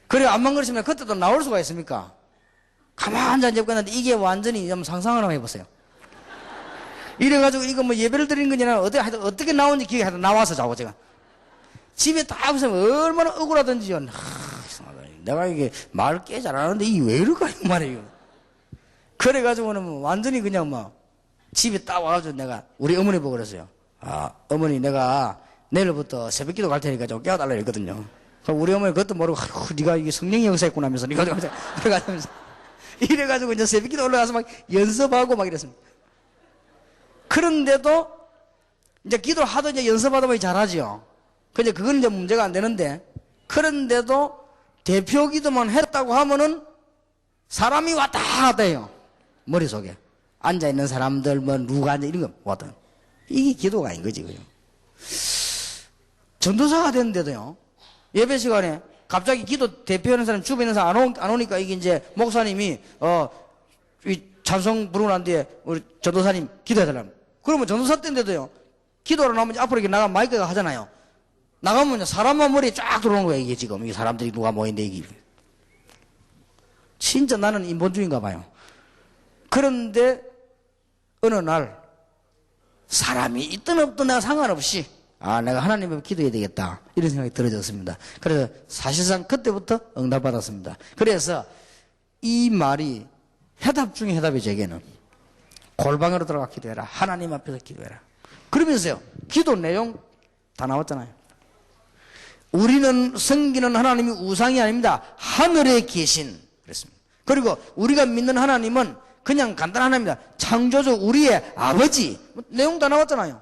그래 안만 그러시면 그때도 나올 수가 있습니까? 가만히 앉아있고 있는데 이게 완전히 한번 상상을 한번 해보세요. 이래가지고 이거 뭐 예배를 드리는 거냐 어떻게 나오는지 기억이 하여튼 나와서 자고 제가 집에 딱 보시면 얼마나 억울하던지요. 내가 이게 말을 꽤 잘하는데 이게 왜 이럴까 이 말이에요. 그래가지고는 뭐 완전히 그냥 막 집에 딱 와가지고 내가 우리 어머니 보고 그랬어요. 어머니 내가 내일부터 새벽기도 갈 테니까 좀 깨워달라 이랬거든요. 그럼 우리 어머니 그것도 모르고 네가 이게 성령의 역사했구나 하면서 이래가지고 이제 새벽기도 올라가서 막 연습하고 막 이랬습니다. 그런데도 이제 기도를 하도 이제 연습하다 보니 잘하죠. 근데 그건 이제 문제가 안 되는데 그런데도 대표 기도만 했다고 하면은 사람이 왔다 갔다 해요. 머릿속에 앉아있는 사람들 뭐 누가 앉아 이런 거 뭐든 이게 기도가 아닌 거지. 그죠? 전도사가 됐는데도요 예배 시간에 갑자기 기도 대표하는 사람 주변에 있는 사람 안 오니까 이게 이제 목사님이 이 찬송 부르고 난 뒤에 우리 전도사님 기도해달라면 그러면 전도사 때인데도요 기도하러 나오면 앞으로 이렇게 나가면 마이크가 하잖아요. 나가면 사람만 머리에 쫙 들어오는 거예요. 이게 지금 이 사람들이 누가 모인데 이게 진짜 나는 인본주의인가 봐요. 그런데 어느 날 사람이 있든 없든 내가 상관없이 내가 하나님 앞에 기도해야 되겠다 이런 생각이 들어졌습니다. 그래서 사실상 그때부터 응답받았습니다. 그래서 이 말이 해답 중에 해답이 제게는 골방으로 들어가 기도해라. 하나님 앞에서 기도해라. 그러면서요 기도 내용 다 나왔잖아요. 우리는 섬기는 하나님이 우상이 아닙니다. 하늘에 계신 그랬습니다. 그리고 우리가 믿는 하나님은 그냥 간단한 하나님입니다. 창조주 우리의 아버지 내용 다 나왔잖아요.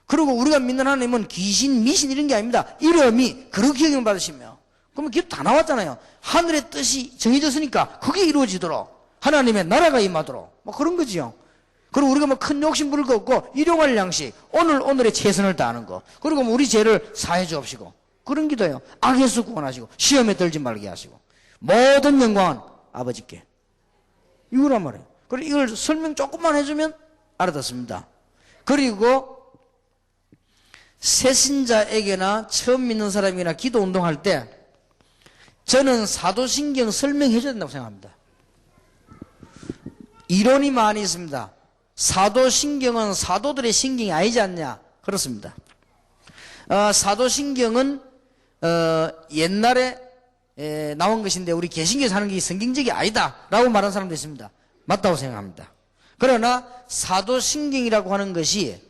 그리고 우리가 믿는 하나님은 귀신 미신 이런 게 아닙니다. 이름이 그렇게 여김을 받으시며 그러면 기도 다 나왔잖아요. 하늘의 뜻이 정해졌으니까 그게 이루어지도록 하나님의 나라가 임하도록 뭐 그런 거지요. 그리고 우리가 뭐 큰 욕심 부릴 거 없고 일용할 양식 오늘의 최선을 다하는 거 그리고 뭐 우리 죄를 사해 주옵시고 그런 기도예요. 악에서 구원하시고 시험에 들지 말게 하시고 모든 영광은 아버지께 이거란 말이에요. 그리고 이걸 설명 조금만 해주면 알아듣습니다. 그리고 새신자에게나 처음 믿는 사람이나 기도 운동할 때 저는 사도신경 설명해 줘야 된다고 생각합니다. 이론이 많이 있습니다. 사도신경은 사도들의 신경이 아니지 않냐 그렇습니다. 사도신경은 옛날에 나온 것인데 우리 개신교에서 하는 게 성경적이 아니다 라고 말하는 사람도 있습니다. 맞다고 생각합니다. 그러나 사도신경이라고 하는 것이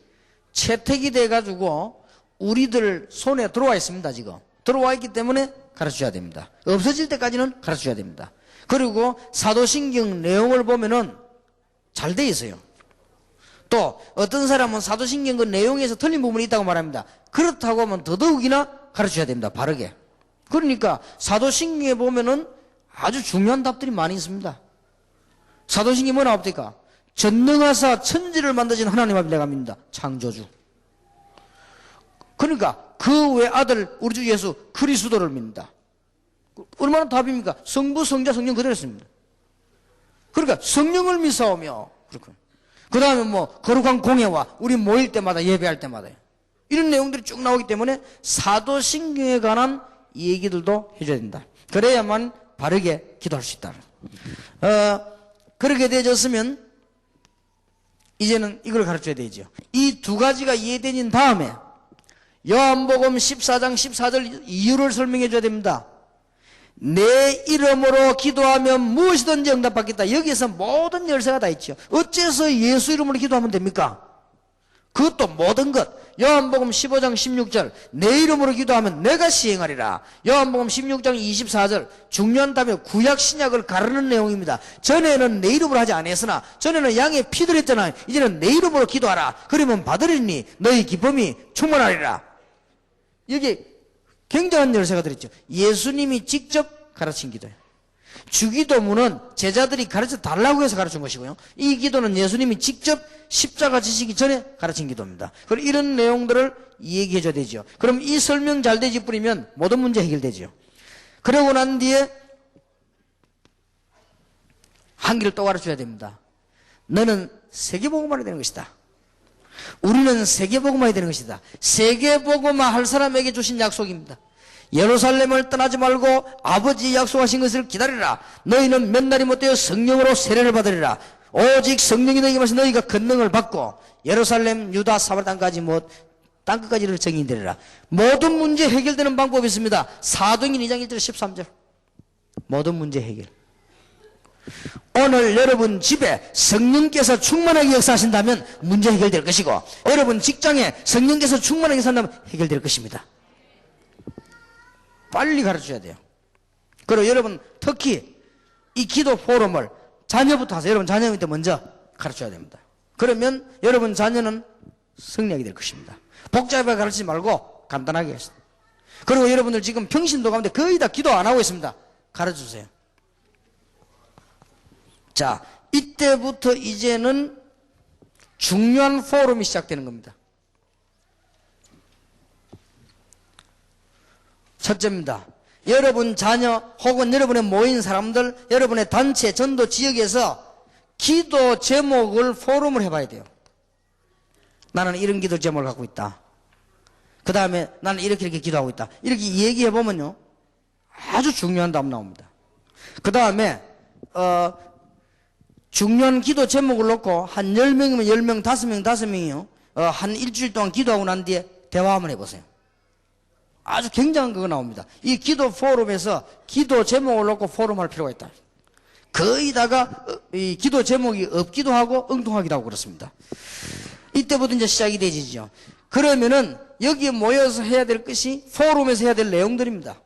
채택이 돼가지고 우리들 손에 들어와 있습니다. 지금 들어와 있기 때문에 가르쳐줘야 됩니다. 없어질 때까지는 가르쳐줘야 됩니다. 그리고 사도신경 내용을 보면은 잘 돼 있어요. 또 어떤 사람은 사도신경 그 내용에서 틀린 부분이 있다고 말합니다. 그렇다고 하면 더더욱이나 가르쳐야 됩니다. 바르게. 그러니까 사도신경에 보면은 아주 중요한 답들이 많이 있습니다. 사도신경이 뭐 나옵니까? 전능하사 천지를 만드신 하나님 앞에 내가 믿는다. 창조주. 그러니까 그 외아들 우리 주 예수 그리스도를 믿는다. 얼마나 답입니까? 성부 성자 성령 그대로 했습니다. 그러니까 성령을 믿사오며 그 다음에 뭐 거룩한 공예와 우리 모일 때마다 예배할 때마다 이런 내용들이 쭉 나오기 때문에 사도신경에 관한 얘기들도 해줘야 된다. 그래야만 바르게 기도할 수 있다. 그렇게 되어졌으면 이제는 이걸 가르쳐야 되죠. 이 두 가지가 이해된 다음에 요한복음 14장 14절 이유를 설명해 줘야 됩니다. 내 이름으로 기도하면 무엇이든지 응답받겠다. 여기에서 모든 열쇠가 다 있죠. 어째서 예수 이름으로 기도하면 됩니까? 그것도 모든 것. 요한복음 15장 16절 내 이름으로 기도하면 내가 시행하리라. 요한복음 16장 24절 중요한 답이 구약 신약을 가르는 내용입니다. 전에는 내 이름으로 하지 않았으나 전에는 양의 피 들였잖아요. 이제는 내 이름으로 기도하라. 그러면 받으리니 너희 기쁨이 충만하리라. 여기 굉장한 열쇠가 들었죠. 예수님이 직접 가르친 기도예요. 주기도문은 제자들이 가르쳐 달라고 해서 가르친 것이고요. 이 기도는 예수님이 직접 십자가 지시기 전에 가르친 기도입니다. 그럼 이런 내용들을 얘기해 줘야 되죠. 그럼 이 설명 잘 되지 뿌리면 모든 문제 해결되죠. 그러고 난 뒤에 한 길을 또 가르쳐야 됩니다. 너는 세계복음화가 되는 것이다. 우리는 세계복음화가 되는 것이다. 세계복음화 할 사람에게 주신 약속입니다. 예루살렘을 떠나지 말고 아버지 약속하신 것을 기다리라. 너희는 몇 날이 못되어 성령으로 세례를 받으리라. 오직 성령이 너희에게 마셔 너희가 권능을 받고 예루살렘, 유다, 사마리아 땅까지 땅끝까지를 정인이 되리라. 모든 문제 해결되는 방법이 있습니다. 사도행전 2장 1절 13절 모든 문제 해결. 오늘 여러분 집에 성령께서 충만하게 역사하신다면 문제 해결될 것이고, 여러분 직장에 성령께서 충만하게 역사한다면 해결될 것입니다. 빨리 가르쳐야 돼요. 그리고 여러분 특히 이 기도 포럼을 자녀부터 하세요. 여러분 자녀한테 먼저 가르쳐야 됩니다. 그러면 여러분 자녀는 승리하게 될 것입니다. 복잡하게 가르치지 말고 간단하게 했어요. 그리고 여러분들 지금 평신도 가운데 거의 다 기도 안 하고 있습니다. 가르쳐주세요. 자, 이때부터 이제는 중요한 포럼이 시작되는 겁니다. 첫째입니다. 여러분 자녀 혹은 여러분의 모인 사람들, 여러분의 단체, 전도 지역에서 기도 제목을 포럼을 해봐야 돼요. 나는 이런 기도 제목을 갖고 있다. 그 다음에 나는 이렇게 기도하고 있다. 이렇게 얘기해보면요 아주 중요한 답 나옵니다. 그 다음에 중요한 기도 제목을 놓고 한 10명이면 10명, 5명이요 한 일주일 동안 기도하고 난 뒤에 대화 한번 해보세요. 아주 굉장한 그거 나옵니다. 이 기도 포럼에서 기도 제목을 놓고 포럼할 필요가 있다. 거의 다가 이 기도 제목이 없기도 하고 엉뚱하기도 하고 그렇습니다. 이때부터 이제 시작이 되지죠. 그러면은 여기에 모여서 해야 될 것이 포럼에서 해야 될 내용들입니다.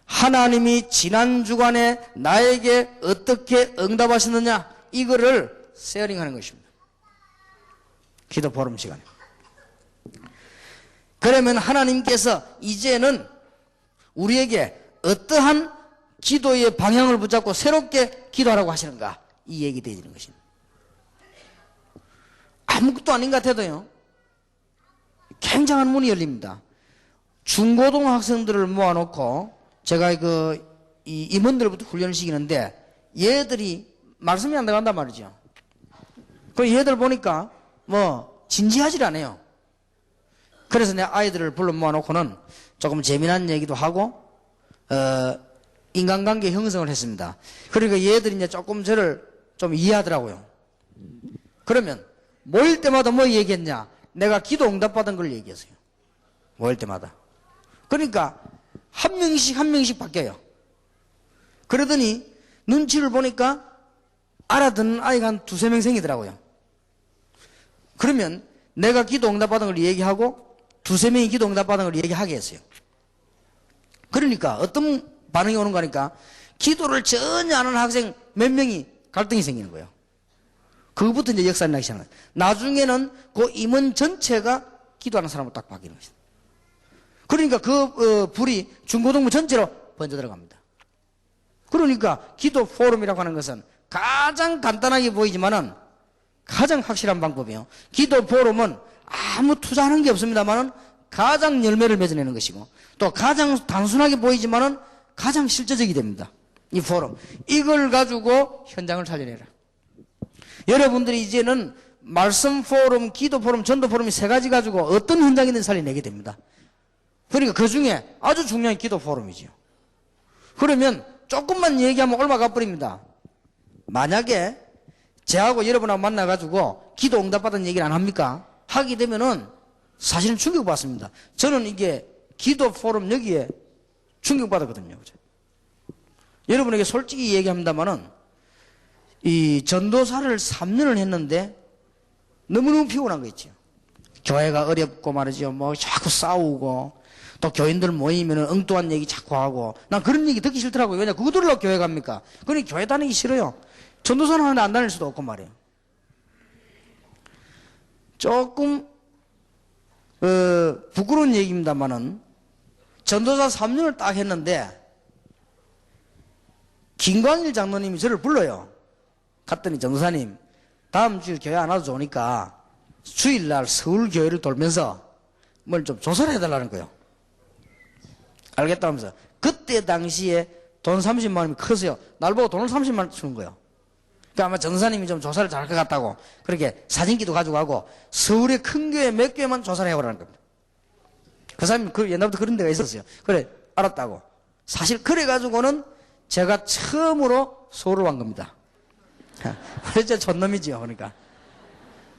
하나님이 지난 주간에 나에게 어떻게 응답하셨느냐, 이거를 쉐어링하는 것입니다. 기도 포럼 시간에. 그러면 하나님께서 이제는 우리에게 어떠한 기도의 방향을 붙잡고 새롭게 기도하라고 하시는가, 이 얘기 되어지는 것입니다. 아무것도 아닌 것 같아도요 굉장한 문이 열립니다. 중고등 학생들을 모아놓고 제가 이 임원들부터 훈련을 시키는데 얘들이 말씀이 안 나간단 말이죠. 그 얘들 보니까 진지하지 않아요. 그래서 내 아이들을 불러 모아놓고는 조금 재미난 얘기도 하고 인간관계 형성을 했습니다. 그러니까 얘들이 이제 조금 저를 좀 이해하더라고요. 그러면 모일 때마다 뭐 얘기했냐, 내가 기도 응답받은 걸 얘기했어요. 모일 때마다. 그러니까 한 명씩 바뀌어요. 그러더니 눈치를 보니까 알아듣는 아이가 한 2-3명 생기더라고요. 그러면 내가 기도 응답받은 걸 얘기하고 2-3명이 기도 응답받은 걸 얘기하게 했어요. 그러니까 어떤 반응이 오는 거니까 기도를 전혀 안 하는 학생 몇 명이 갈등이 생기는 거예요. 그거부터 이제 역사를 나기 시작하는 거예요. 나중에는 그 임원 전체가 기도하는 사람으로 딱 바뀌는 것이죠. 그러니까 불이 중고등부 전체로 번져 들어갑니다. 그러니까 기도 포럼이라고 하는 것은 가장 간단하게 보이지만은 가장 확실한 방법이에요. 기도 포럼은 아무 투자하는 게 없습니다만은 가장 열매를 맺어내는 것이고, 또 가장 단순하게 보이지만은 가장 실제적이 됩니다. 이 포럼. 이걸 가지고 현장을 살려내라. 여러분들이 이제는 말씀 포럼, 기도 포럼, 전도 포럼이 3가지 가지고 어떤 현장이든 살려내게 됩니다. 그러니까 그 중에 아주 중요한 기도 포럼이죠. 그러면 조금만 얘기하면 얼마 가버립니다. 만약에 저하고 여러분하고 만나가지고 기도 응답받은 얘기를 안 합니까? 하게 되면은 사실은 충격받습니다. 저는 이게 기도 포럼 여기에 충격받았거든요. 여러분에게 솔직히 얘기합니다만은 이 전도사를 3년을 했는데 너무너무 피곤한 거 있죠. 교회가 어렵고 말이죠. 뭐 자꾸 싸우고 또 교인들 모이면 엉뚱한 얘기 자꾸 하고 난 그런 얘기 듣기 싫더라고요. 왜냐 그거 들으려고 교회 갑니까? 그러니 교회 다니기 싫어요. 전도사는 하는데 안 다닐 수도 없고 말이에요. 조금 부끄러운 얘기입니다만은 전도사 3년을 딱 했는데 김광일 장로님이 저를 불러요. 갔더니 전도사님 다음 주에 교회 안 와도 좋으니까 주일날 서울 교회를 돌면서 뭘 좀 조사를 해달라는 거예요. 알겠다 하면서 그때 당시에 돈 30만 원이 커서요. 날 보고 돈을 30만 원 주는 거예요. 그러니까 아마 전도사님이 좀 조사를 잘할 것 같다고 그렇게 사진기도 가지고 가고 서울의 큰 교회 몇 교회만 조사를 해오라는 겁니다. 그 사람이 옛날부터 그런 데가 있었어요. 그래 알았다고. 사실 그래가지고는 제가 처음으로 서울을 간 겁니다. 그래서 촌놈이지요. 그러니까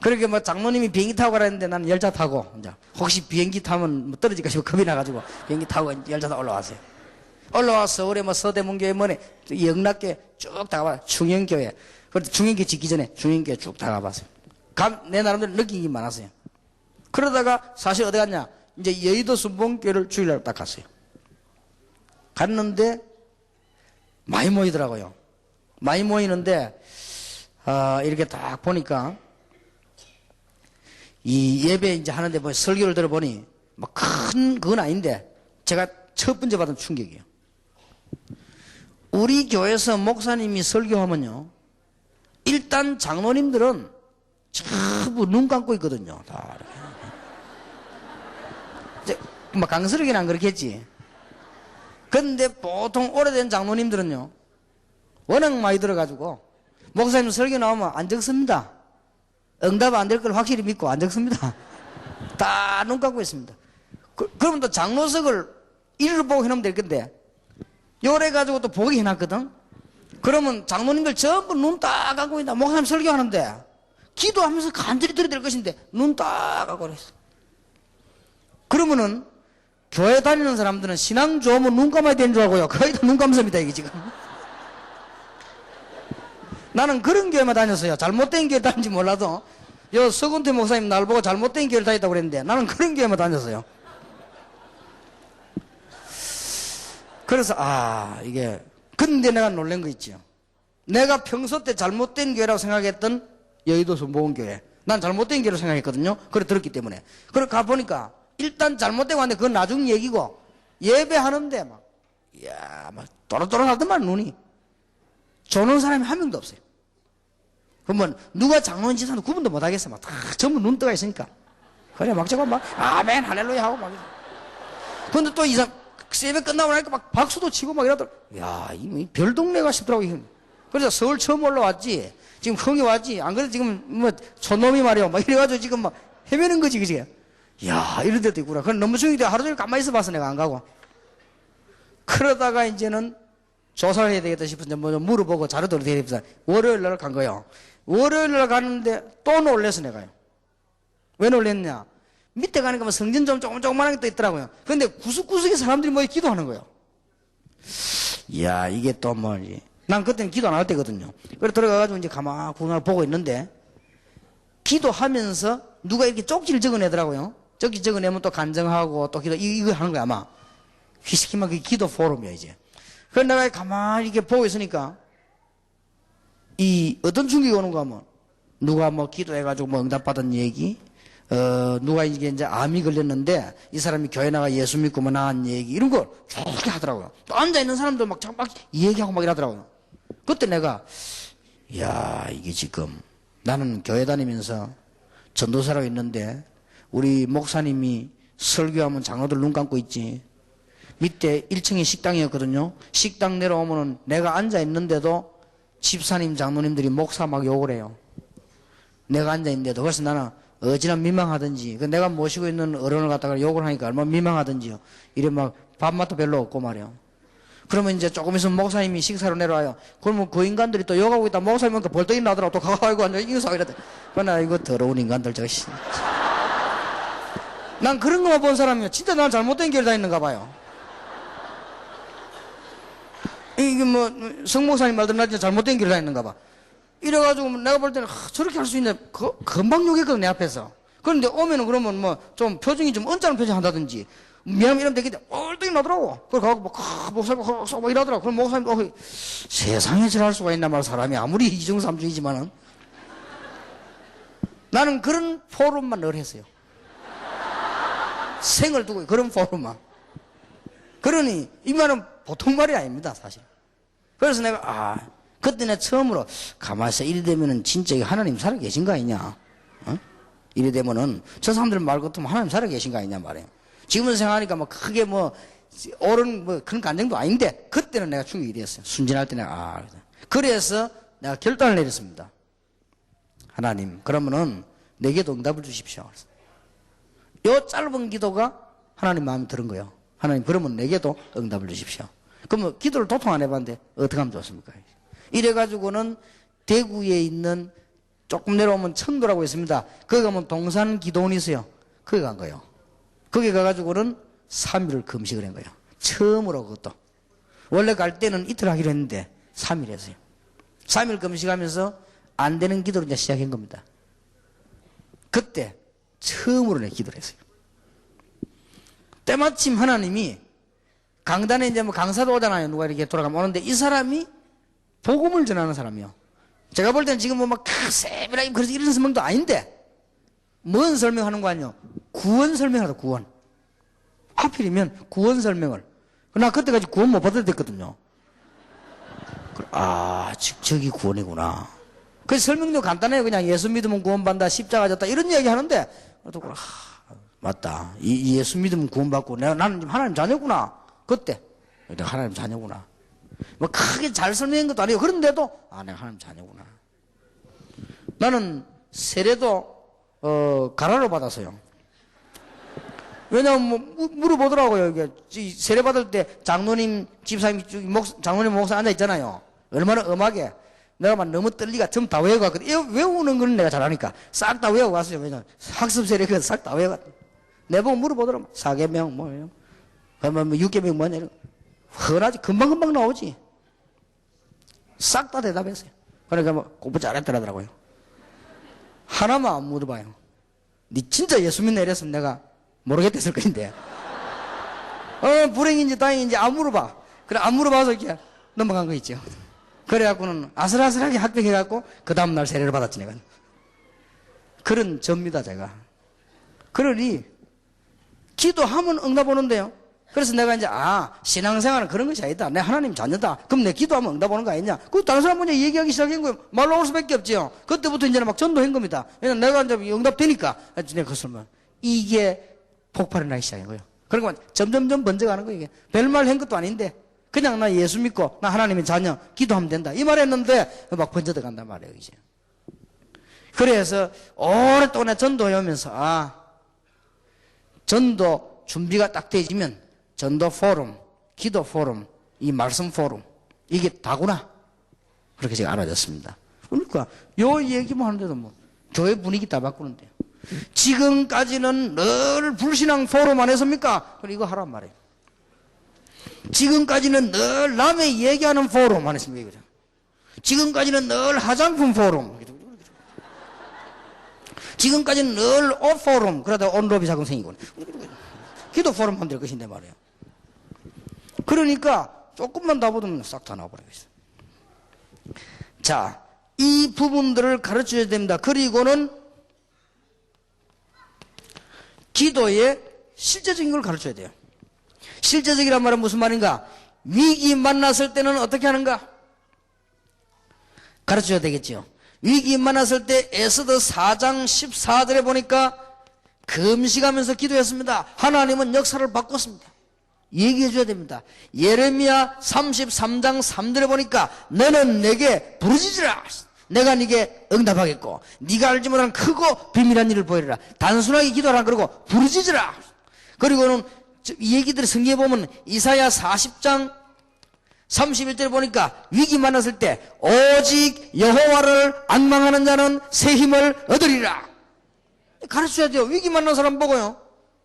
그렇게 뭐 장로님이 비행기 타고 가라는데 나는 열차 타고 이제 혹시 비행기 타면 뭐 떨어질까 싶어 겁이 나가지고 비행기 타고 열차 타고 올라왔어요. 올라와서 서울에 뭐 서대문교회 뭐네 영락교회 쭉 다 가봐. 중형교회. 그런데 중형교회 짓기 전에 중형교회 쭉 다 가봤어요. 내 나름대로 느낀 게 많았어요. 그러다가 사실 어디 갔냐? 이제 여의도 순복음교회를 주일날 딱 갔어요. 갔는데 많이 모이더라고요. 많이 모이는데 이렇게 딱 보니까 이 예배 이제 하는데 뭐 설교를 들어보니 뭐 큰 그건 아닌데 제가 첫 번째 받은 충격이에요. 우리 교회에서 목사님이 설교하면요, 일단 장로님들은 전부 눈 감고 있거든요. 다 이렇게. 뭐 강스럽게는 안 그렇겠지. 근데 보통 오래된 장로님들은요, 워낙 많이 들어가지고 목사님 설교 나오면 안 적습니다. 응답 안 될 걸 확실히 믿고 안 적습니다. 다 눈 감고 있습니다. 그러면 또 장로석을 이리로 보고 해놓으면 될 건데 요래 가지고 또 보기 해놨거든. 그러면 장로님들 전부 눈 딱 감고 있다. 목사님 설교하는데 기도하면서 간절히 들어야 될 것인데 눈 딱 감고 그랬어. 그러면은 교회 다니는 사람들은 신앙 좋으면 눈 감아야 되는 줄 알고요. 거의 다 눈 감습니다 이게 지금. 나는 그런 교회만 다녔어요. 잘못된 교회 다닌지 몰라도 요 서건태 목사님 날 보고 잘못된 교회를 다녔다고 그랬는데 나는 그런 교회만 다녔어요. 그래서 이게 근데 내가 놀란 거 있지요. 내가 평소 때 잘못된 교회라고 생각했던 여의도 순복음교회, 난 잘못된 교회로 생각했거든요. 그래 들었기 때문에. 그래 가보니까 일단 잘못된 거 같은데 그건 나중 얘기고 예배하는데 막 또렷또렷하더만 눈이. 조는 사람이 한 명도 없어요. 그러면 누가 장로인지 사는 구분도 못 하겠어. 다 전부 눈 떠가 있으니까. 그래 막 저거 막 아멘 할렐루야 하고 막. 근데 또 이상 예배 끝나고 나니까 막 박수도 치고 막 이러더라. 야, 이 별동네가 싶더라고. 그래서 서울 처음 올라왔지. 지금 흥이 왔지. 안 그래도 지금 뭐 촌놈이 말이야. 막 이래가지고 지금 막 헤매는 거지, 그지? 야, 이런 데도 있구나. 그럼 너무 중요해. 하루 종일 가만히 있어 봐서 내가 안 가고. 그러다가 이제는 조사를 해야 되겠다 싶은데 뭐 좀 물어보고 자료도 해야 되겠다. 월요일 날 간 거예요. 월요일 날 가는데 또 놀래서 내가요. 왜 놀랬냐? 밑에 가니까 뭐 성전 좀 조그만한 게 또 있더라고요. 근데 구석구석에 사람들이 뭐 기도하는 거예요. 이야, 이게 또 뭐지. 난 그때는 기도 안 할 때거든요. 그래 들어가가지고 이제 가만히 구경을 보고 있는데 기도하면서 누가 이렇게 쪽지를 적어내더라고요. 쪽지 적어내면 또 간증하고 또 기도, 이거 하는 거야, 아마. 휘스키만 그게 기도 포럼이야, 이제. 그래 내가 가만히 이렇게 보고 있으니까 어떤 충격이 오는가 하면 누가 뭐 기도해가지고 뭐 응답받은 얘기, 누가 이게 이제 암이 걸렸는데 이 사람이 교회 나가 예수 믿고 뭐 나은 얘기 이런 걸 쭉 하더라고요. 또 앉아있는 사람들 막 얘기하고 막 이러더라고요. 그때 내가 이야, 이게 지금 나는 교회 다니면서 전도사라고 있는데 우리 목사님이 설교하면 장로들 눈 감고 있지. 밑에 1층이 식당이었거든요. 식당 내려오면은 내가 앉아있는데도 집사님 장로님들이 목사 막 욕을 해요. 내가 앉아있는데도. 그래서 나는 어찌나 민망하든지, 내가 모시고 있는 어른을 갖다가 욕을 하니까 얼마나 민망하든지요. 이래 막 밥맛도 별로 없고 말이요. 그러면 이제 조금 있으면 목사님이 식사로 내려와요. 그러면 그 인간들이 또 욕하고 있다. 목사님은 벌떡 일어나더라고. 또 가가지고 앉아 이거사 이러대. 그러나 이거 더러운 인간들 저거. 난 그런 것만 본 사람이요. 진짜 난 잘못된 길을 다니는가 봐요. 이게 뭐 성목사님 말대로 나 진짜 잘못된 길을 다녔는가 봐. 이래가지고 내가 볼 때는 저렇게 할 수 있네. 금방 욕했거든 내 앞에서. 그런데 오면은 그러면 뭐 좀 표정이 좀 언짢은 표정 한다든지 미안하면 이러면 되겠는데 얼떨이 나더라고. 그래 가고 목사님 뭐 이러더라고. 그럼 목사님 세상에 저럴 수가 있나 말 사람이 아무리 이중삼중이지만은 나는 그런 포럼만 늘 했어요. 생을 두고 그런 포럼만. 그러니 이 말은 보통 말이 아닙니다 사실. 그래서 내가 그때 내가 처음으로 가만있어 이래 되면은 진짜 하나님 살아계신 거 아니냐. 어? 이래 되면은 저 사람들 말 같으면 하나님 살아계신 거 아니냐 말이에요. 지금은 생각하니까 뭐 크게 뭐 옳은 뭐 그런 감정도 아닌데 그때는 내가 충격이 됐어요. 순진할 때 내가 그래서 내가 결단을 내렸습니다. 하나님 그러면은 내게도 응답을 주십시오. 요 짧은 기도가 하나님 마음에 들은 거예요. 하나님 그러면 내게도 응답을 주십시오. 그러면 기도를 도통 안 해봤는데 어떻게 하면 좋습니까? 이래가지고는 대구에 있는 조금 내려오면 천도라고 있습니다. 거기 가면 동산 기도원이 있어요. 거기 간 거예요. 거기 가가지고는 3일을 금식을 한 거예요. 처음으로 그것도. 원래 갈 때는 이틀 하기로 했는데 3일 했어요. 3일 금식하면서 안 되는 기도를 이제 시작한 겁니다. 그때 처음으로 내 기도를 했어요. 때마침 하나님이 강단에 이제 뭐 강사도 오잖아요. 누가 이렇게 돌아가면 오는데 이 사람이 복음을 전하는 사람이요. 제가 볼 때는 지금 뭐 막 세비라임 그래서 이런 설명도 아닌데 뭔 설명하는 거 아니요? 구원 설명하다 구원. 하필이면 구원 설명을. 나 그때까지 구원 못 받을 때거든요. 저기 구원이구나. 그 설명도 간단해요. 그냥 예수 믿으면 구원받는다, 십자가 졌다 이런 이야기 하는데 맞다. 이 예수 믿으면 구원받고 나는 지금 하나님 자녀구나. 그때 내가 하나님 자녀구나. 뭐 크게 잘 설명한 것도 아니고 그런데도 내가 하나님 자녀구나. 나는 세례도 가라로 받았어요. 왜냐면 뭐 물어보더라고요. 이게 세례 받을 때 장로님 집사님 장로님 목사 앉아 있잖아요. 얼마나 엄하게 내가 막 너무 떨리가 전부 다 외워갔거든. 외우는 건 내가 잘하니까 싹 다 외워갔어요. 왜냐면 학습 세례가 싹 다 외워갔거든. 내보고 물어보더라고. 4계명 뭐예요? 그러면 뭐 6계명 뭐냐 이런 흔하지 금방금방 나오지. 싹 다 대답했어요. 그러니까 뭐 공부 잘했더라고요. 하나만 안 물어봐요. 니 진짜 예수 믿나 이랬으면 내가 모르겠댔을 건데. 불행인지 다행인지 안 물어봐. 그래 안 물어봐서 이렇게 넘어간 거 있죠. 그래갖고는 아슬아슬하게 합격해갖고 그 다음날 세례를 받았지 내가. 그런 접니다 제가. 그러니 기도하면 응답 오는데요. 그래서 내가 이제 신앙생활은 그런 것이 아니다. 내 하나님 자녀다. 그럼 내 기도하면 응답 오는 거 아니냐. 그 다른 사람 먼저 얘기하기 시작한 거예요. 말로 올 수밖에 없지요. 그때부터 이제 막 전도한 겁니다. 왜냐면 내가 이제 응답 되니까 내가 그것을 이게 폭발이 나기 시작한 거예요. 그러니까 점점점 번져가는 거예요. 이게 별말 한 것도 아닌데 그냥 나 예수 믿고 나 하나님의 자녀 기도하면 된다 이 말 했는데 막 번져들어간단 말이에요 이제. 그래서 오랫동안 전도해오면서 전도 준비가 딱 되어지면 전도 포럼, 기도 포럼, 이 말씀 포럼 이게 다구나 그렇게 제가 알아졌습니다. 그러니까 요 얘기만 하는데도 뭐 교회 분위기 다 바꾸는데요. 지금까지는 늘 불신앙 포럼 안 했습니까? 그럼 이거 하란 말이에요. 지금까지는 늘 남의 얘기하는 포럼 안 했습니까? 이거죠. 지금까지는 늘 화장품 포럼. 지금까지는 늘 옷 포럼. 그러다 온로비 사건 생기고. 기도 포럼 만들 것인데 말이에요. 그러니까 조금만 더 보면 싹 다 나와버리고 있어요. 자, 이 부분들을 가르쳐야 됩니다. 그리고는 기도의 실제적인 걸 가르쳐야 돼요. 실제적이란 말은 무슨 말인가? 위기 만났을 때는 어떻게 하는가? 가르쳐야 되겠죠. 위기 만났을 때 에스더 4장 14절에 보니까 금식하면서 기도했습니다. 하나님은 역사를 바꿨습니다. 얘기해 줘야 됩니다. 예레미야 33장 3절에 보니까 너는 내게 부르짖으라. 내가 네게 응답하겠고 네가 알지 못한 크고 비밀한 일을 보이리라. 단순하게 기도하라 그러고 부르짖으라. 그리고는 이 얘기들을 성경에 보면 이사야 40장 31절에 보니까 위기 만났을 때 오직 여호와를 앙망하는 자는 새 힘을 얻으리라. 가르쳐야 돼요. 위기 만난 사람 보고요.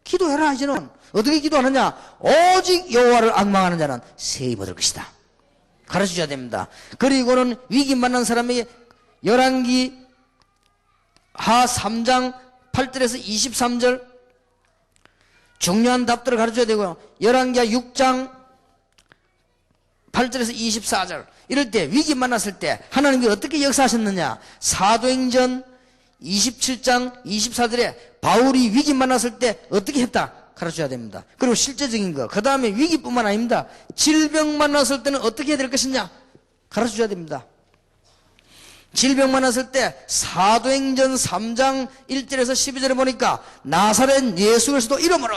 기도해라 이제는. 어떻게 기도하느냐? 오직 여호와를 앙망하는 자는 새 힘을 얻을 것이다. 가르쳐줘야 됩니다. 그리고는 위기 만난 사람에게 열왕기 하 3장 8절에서 23절 중요한 답들을 가르쳐줘야 되고요. 열왕기하 6장 8절에서 24절 이럴 때 위기 만났을 때 하나님이 어떻게 역사하셨느냐. 사도행전 27장 24절에 바울이 위기 만났을 때 어떻게 했다 가르쳐줘야 됩니다. 그리고 실제적인 거, 그 다음에 위기뿐만 아닙니다. 질병 만났을 때는 어떻게 해야 될 것이냐 가르쳐줘야 됩니다. 질병 만났을 때 사도행전 3장 1절에서 12절에 보니까 나사렛 예수 그리스도 이름으로,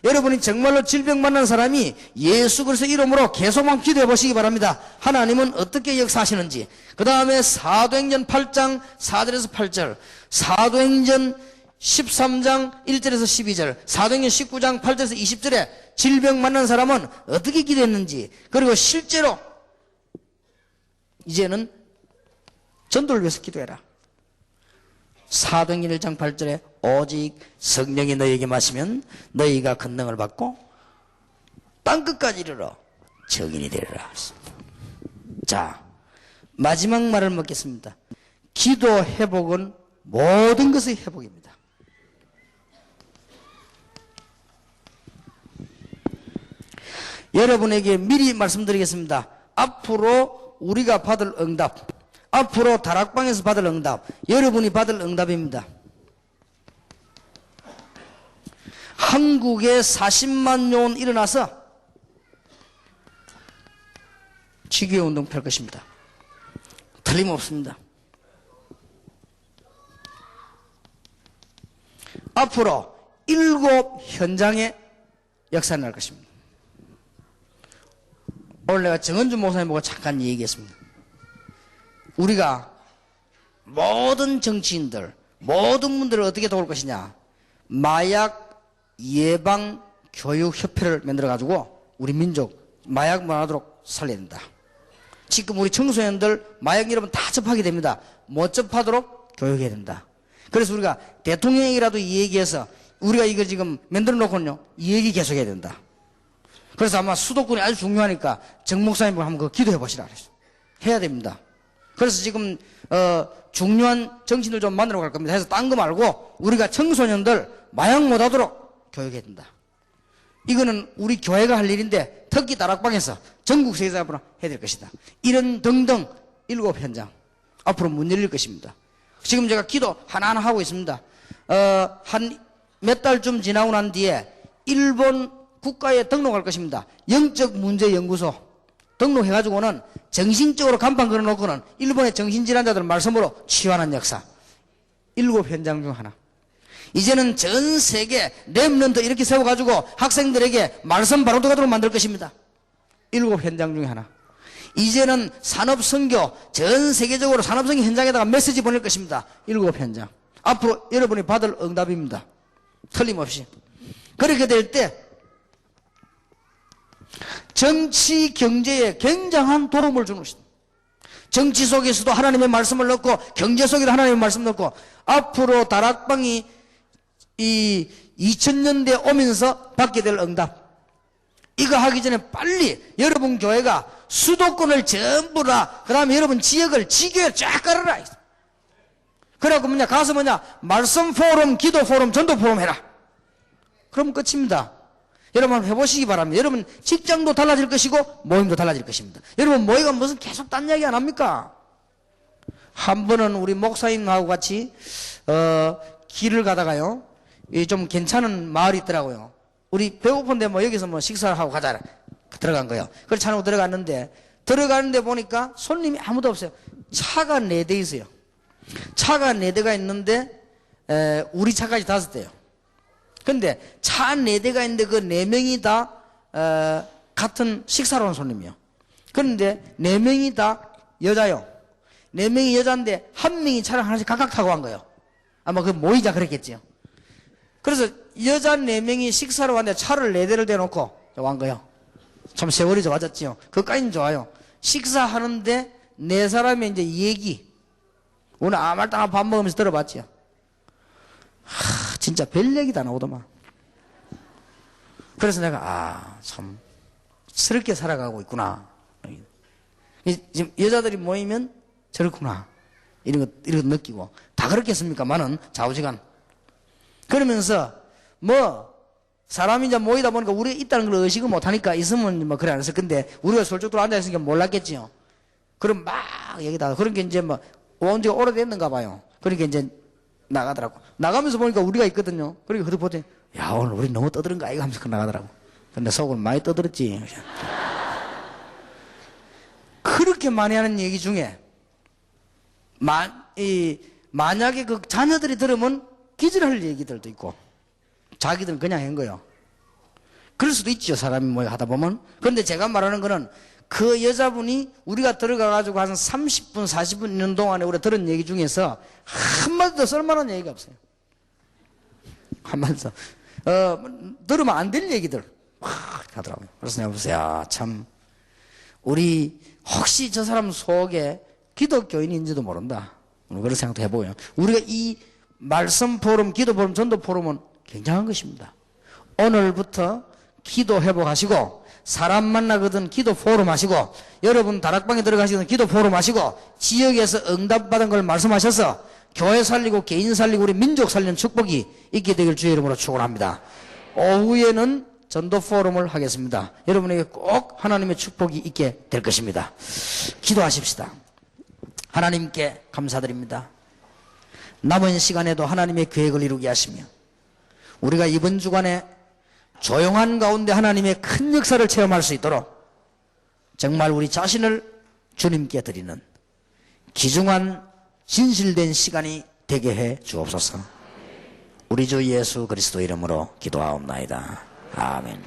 여러분이 정말로 질병 만난 사람이 예수 그리스도 이름으로 계속만 기도해 보시기 바랍니다. 하나님은 어떻게 역사하시는지. 그 다음에 사도행전 8장 4절에서 8절, 사도행전 13장 1절에서 12절, 사도행전 19장 8절에서 20절에 질병 만난 사람은 어떻게 기도했는지, 그리고 실제로 이제는 전도를 위해서 기도해라. 사도행전 1장 8절에 오직 성령이 너희에게 마시면 너희가 권능을 받고 땅끝까지 이르러 증인이 되리라. 자, 마지막 말을 묻겠습니다. 기도 회복은 모든 것의 회복입니다. 여러분에게 미리 말씀드리겠습니다. 앞으로 우리가 받을 응답, 앞으로 다락방에서 받을 응답, 여러분이 받을 응답입니다. 한국에 40만 년 일어나서 지교운동 펼 것입니다. 틀림없습니다. 앞으로 7 현장에 역사가 날 것입니다. 오늘 내가 정은주 목사님 보고 잠깐 얘기했습니다. 우리가 모든 정치인들, 모든 분들을 어떻게 도울 것이냐. 마약 예방 교육 협회를 만들어 가지고 우리 민족 마약 무하도록 살려야 된다. 지금 우리 청소년들 마약 여러분 다 접하게 됩니다. 못 접하도록 교육해야 된다. 그래서 우리가 대통령에게라도 이 얘기해서 우리가 이거 지금 만들어 놓고는요, 이 얘기 계속해야 된다. 그래서 아마 수도권이 아주 중요하니까 정 목사님 한번 그거 기도해 보시라 그랬어요. 해야 됩니다. 그래서 지금 중요한 정치인들 좀 만나러 갈 겁니다. 해서 딴 거 말고 우리가 청소년들 마약 못하도록 교육해야 된다. 이거는 우리 교회가 할 일인데 특히 다락방에서 전국 세계사업으로 해야 될 것이다. 이런 등등 7 현장 앞으로 문 열릴 것입니다. 지금 제가 기도 하나하나 하고 있습니다. 한 몇 달쯤 지나고 난 뒤에 일본 국가에 등록할 것입니다. 영적 문제 연구소 등록해가지고는 정신적으로 간판 걸어놓고는 일본의 정신질환자들 말씀으로 치유하는 역사. 7 현장 중 하나. 이제는 전 세계 렘넌트 이렇게 세워가지고 학생들에게 말씀 바로 들어가도록 만들 것입니다. 7 현장 중에 하나. 이제는 산업선교, 전 세계적으로 산업선교 현장에다가 메시지 보낼 것입니다. 7 현장. 앞으로 여러분이 받을 응답입니다. 틀림없이. 그렇게 될 때 정치 경제에 굉장한 도움을 주는 것입니다. 정치 속에서도 하나님의 말씀을 넣고 경제 속에도 하나님의 말씀을 넣고 앞으로 다락방이 이 2000년대에 오면서 받게 될 응답, 이거 하기 전에 빨리 여러분 교회가 수도권을 전부 다, 그 다음에 여러분 지역을 지교에 쫙 깔아라. 그래갖고 가서 말씀 포럼, 기도 포럼, 전도 포럼 해라. 그럼 끝입니다. 여러분 한번 해보시기 바랍니다. 여러분 직장도 달라질 것이고 모임도 달라질 것입니다. 여러분 모임은 무슨 계속 딴 이야기 안 합니까? 한 번은 우리 목사님하고 같이 길을 가다가요, 좀 괜찮은 마을이 있더라고요. 우리 배고픈데 여기서 식사를 하고 가자 들어간 거예요. 그래서 차로 들어가는데 보니까 손님이 아무도 없어요. 차가 4대 있어요. 차가 4대가 있는데 우리 차까지 5대요. 근데 차 4대가 있는데 그 4명이 다 같은 식사로 온 손님이요. 그런데 4명이 다 여자요. 4명이 여자인데 1명이 차를 하나씩 각각 타고 간 거예요. 아마 그 모이자 그랬겠지요. 그래서 여자 4명이 식사로 왔는데 차를 4대를 대놓고 온 거예요. 참 세월이 좋아졌지요. 그까지는 좋아요. 식사하는데 4사람이 이제 얘기, 오늘 아무 말도 안 하고 밥 먹으면서 들어봤지요. 진짜 별 얘기 다 나오더만. 그래서 내가 참 스럽게 살아가고 있구나. 지금 여자들이 모이면 저렇구나. 이런 거 느끼고. 다 그렇겠습니까만은 좌우지간. 그러면서, 사람이 이제 모이다 보니까 우리가 있다는 걸 의식을 못하니까 있으면 그래 안 했을 건데, 우리가 솔직으로 앉아있으니까 몰랐겠지요. 그럼 막 얘기다. 그러니까 이제 온 지가 오래됐는가 봐요. 그러니까 이제 나가더라고. 나가면서 보니까 우리가 있거든요. 그러니까 그들 보더니, 야, 오늘 우리 너무 떠드는 거 아이가 하면서 나가더라고. 근데 속을 많이 떠들었지. 그렇게 많이 하는 얘기 중에, 만약에 그 자녀들이 들으면 기절할 얘기들도 있고, 자기들은 그냥 한 거예요. 그럴 수도 있죠, 사람이 뭐 하다 보면. 그런데 제가 말하는 거는 그 여자분이 우리가 들어가가지고 한 30분, 40분 있는 동안에 우리가 들은 얘기 중에서 한마디도 쓸만한 얘기가 없어요. 한마디도. 들으면 안 될 얘기들 하더라고요. 그래서 내가 보세요. 야, 참, 우리 혹시 저 사람 속에 기독교인인지도 모른다. 그런 생각도 해보고요. 우리가 이 말씀 포럼, 기도 포럼, 전도 포럼은 굉장한 것입니다. 오늘부터 기도 회복하시고, 사람 만나거든 기도 포럼 하시고, 여러분 다락방에 들어가시거든 기도 포럼 하시고, 지역에서 응답받은 걸 말씀하셔서 교회 살리고 개인 살리고 우리 민족 살리는 축복이 있게 되길 주의 이름으로 축원합니다. 오후에는 전도 포럼을 하겠습니다. 여러분에게 꼭 하나님의 축복이 있게 될 것입니다. 기도하십시다. 하나님께 감사드립니다. 남은 시간에도 하나님의 계획을 이루게 하시며, 우리가 이번 주간에 조용한 가운데 하나님의 큰 역사를 체험할 수 있도록 정말 우리 자신을 주님께 드리는 귀중한 진실된 시간이 되게 해 주옵소서. 우리 주 예수 그리스도 이름으로 기도하옵나이다. 아멘.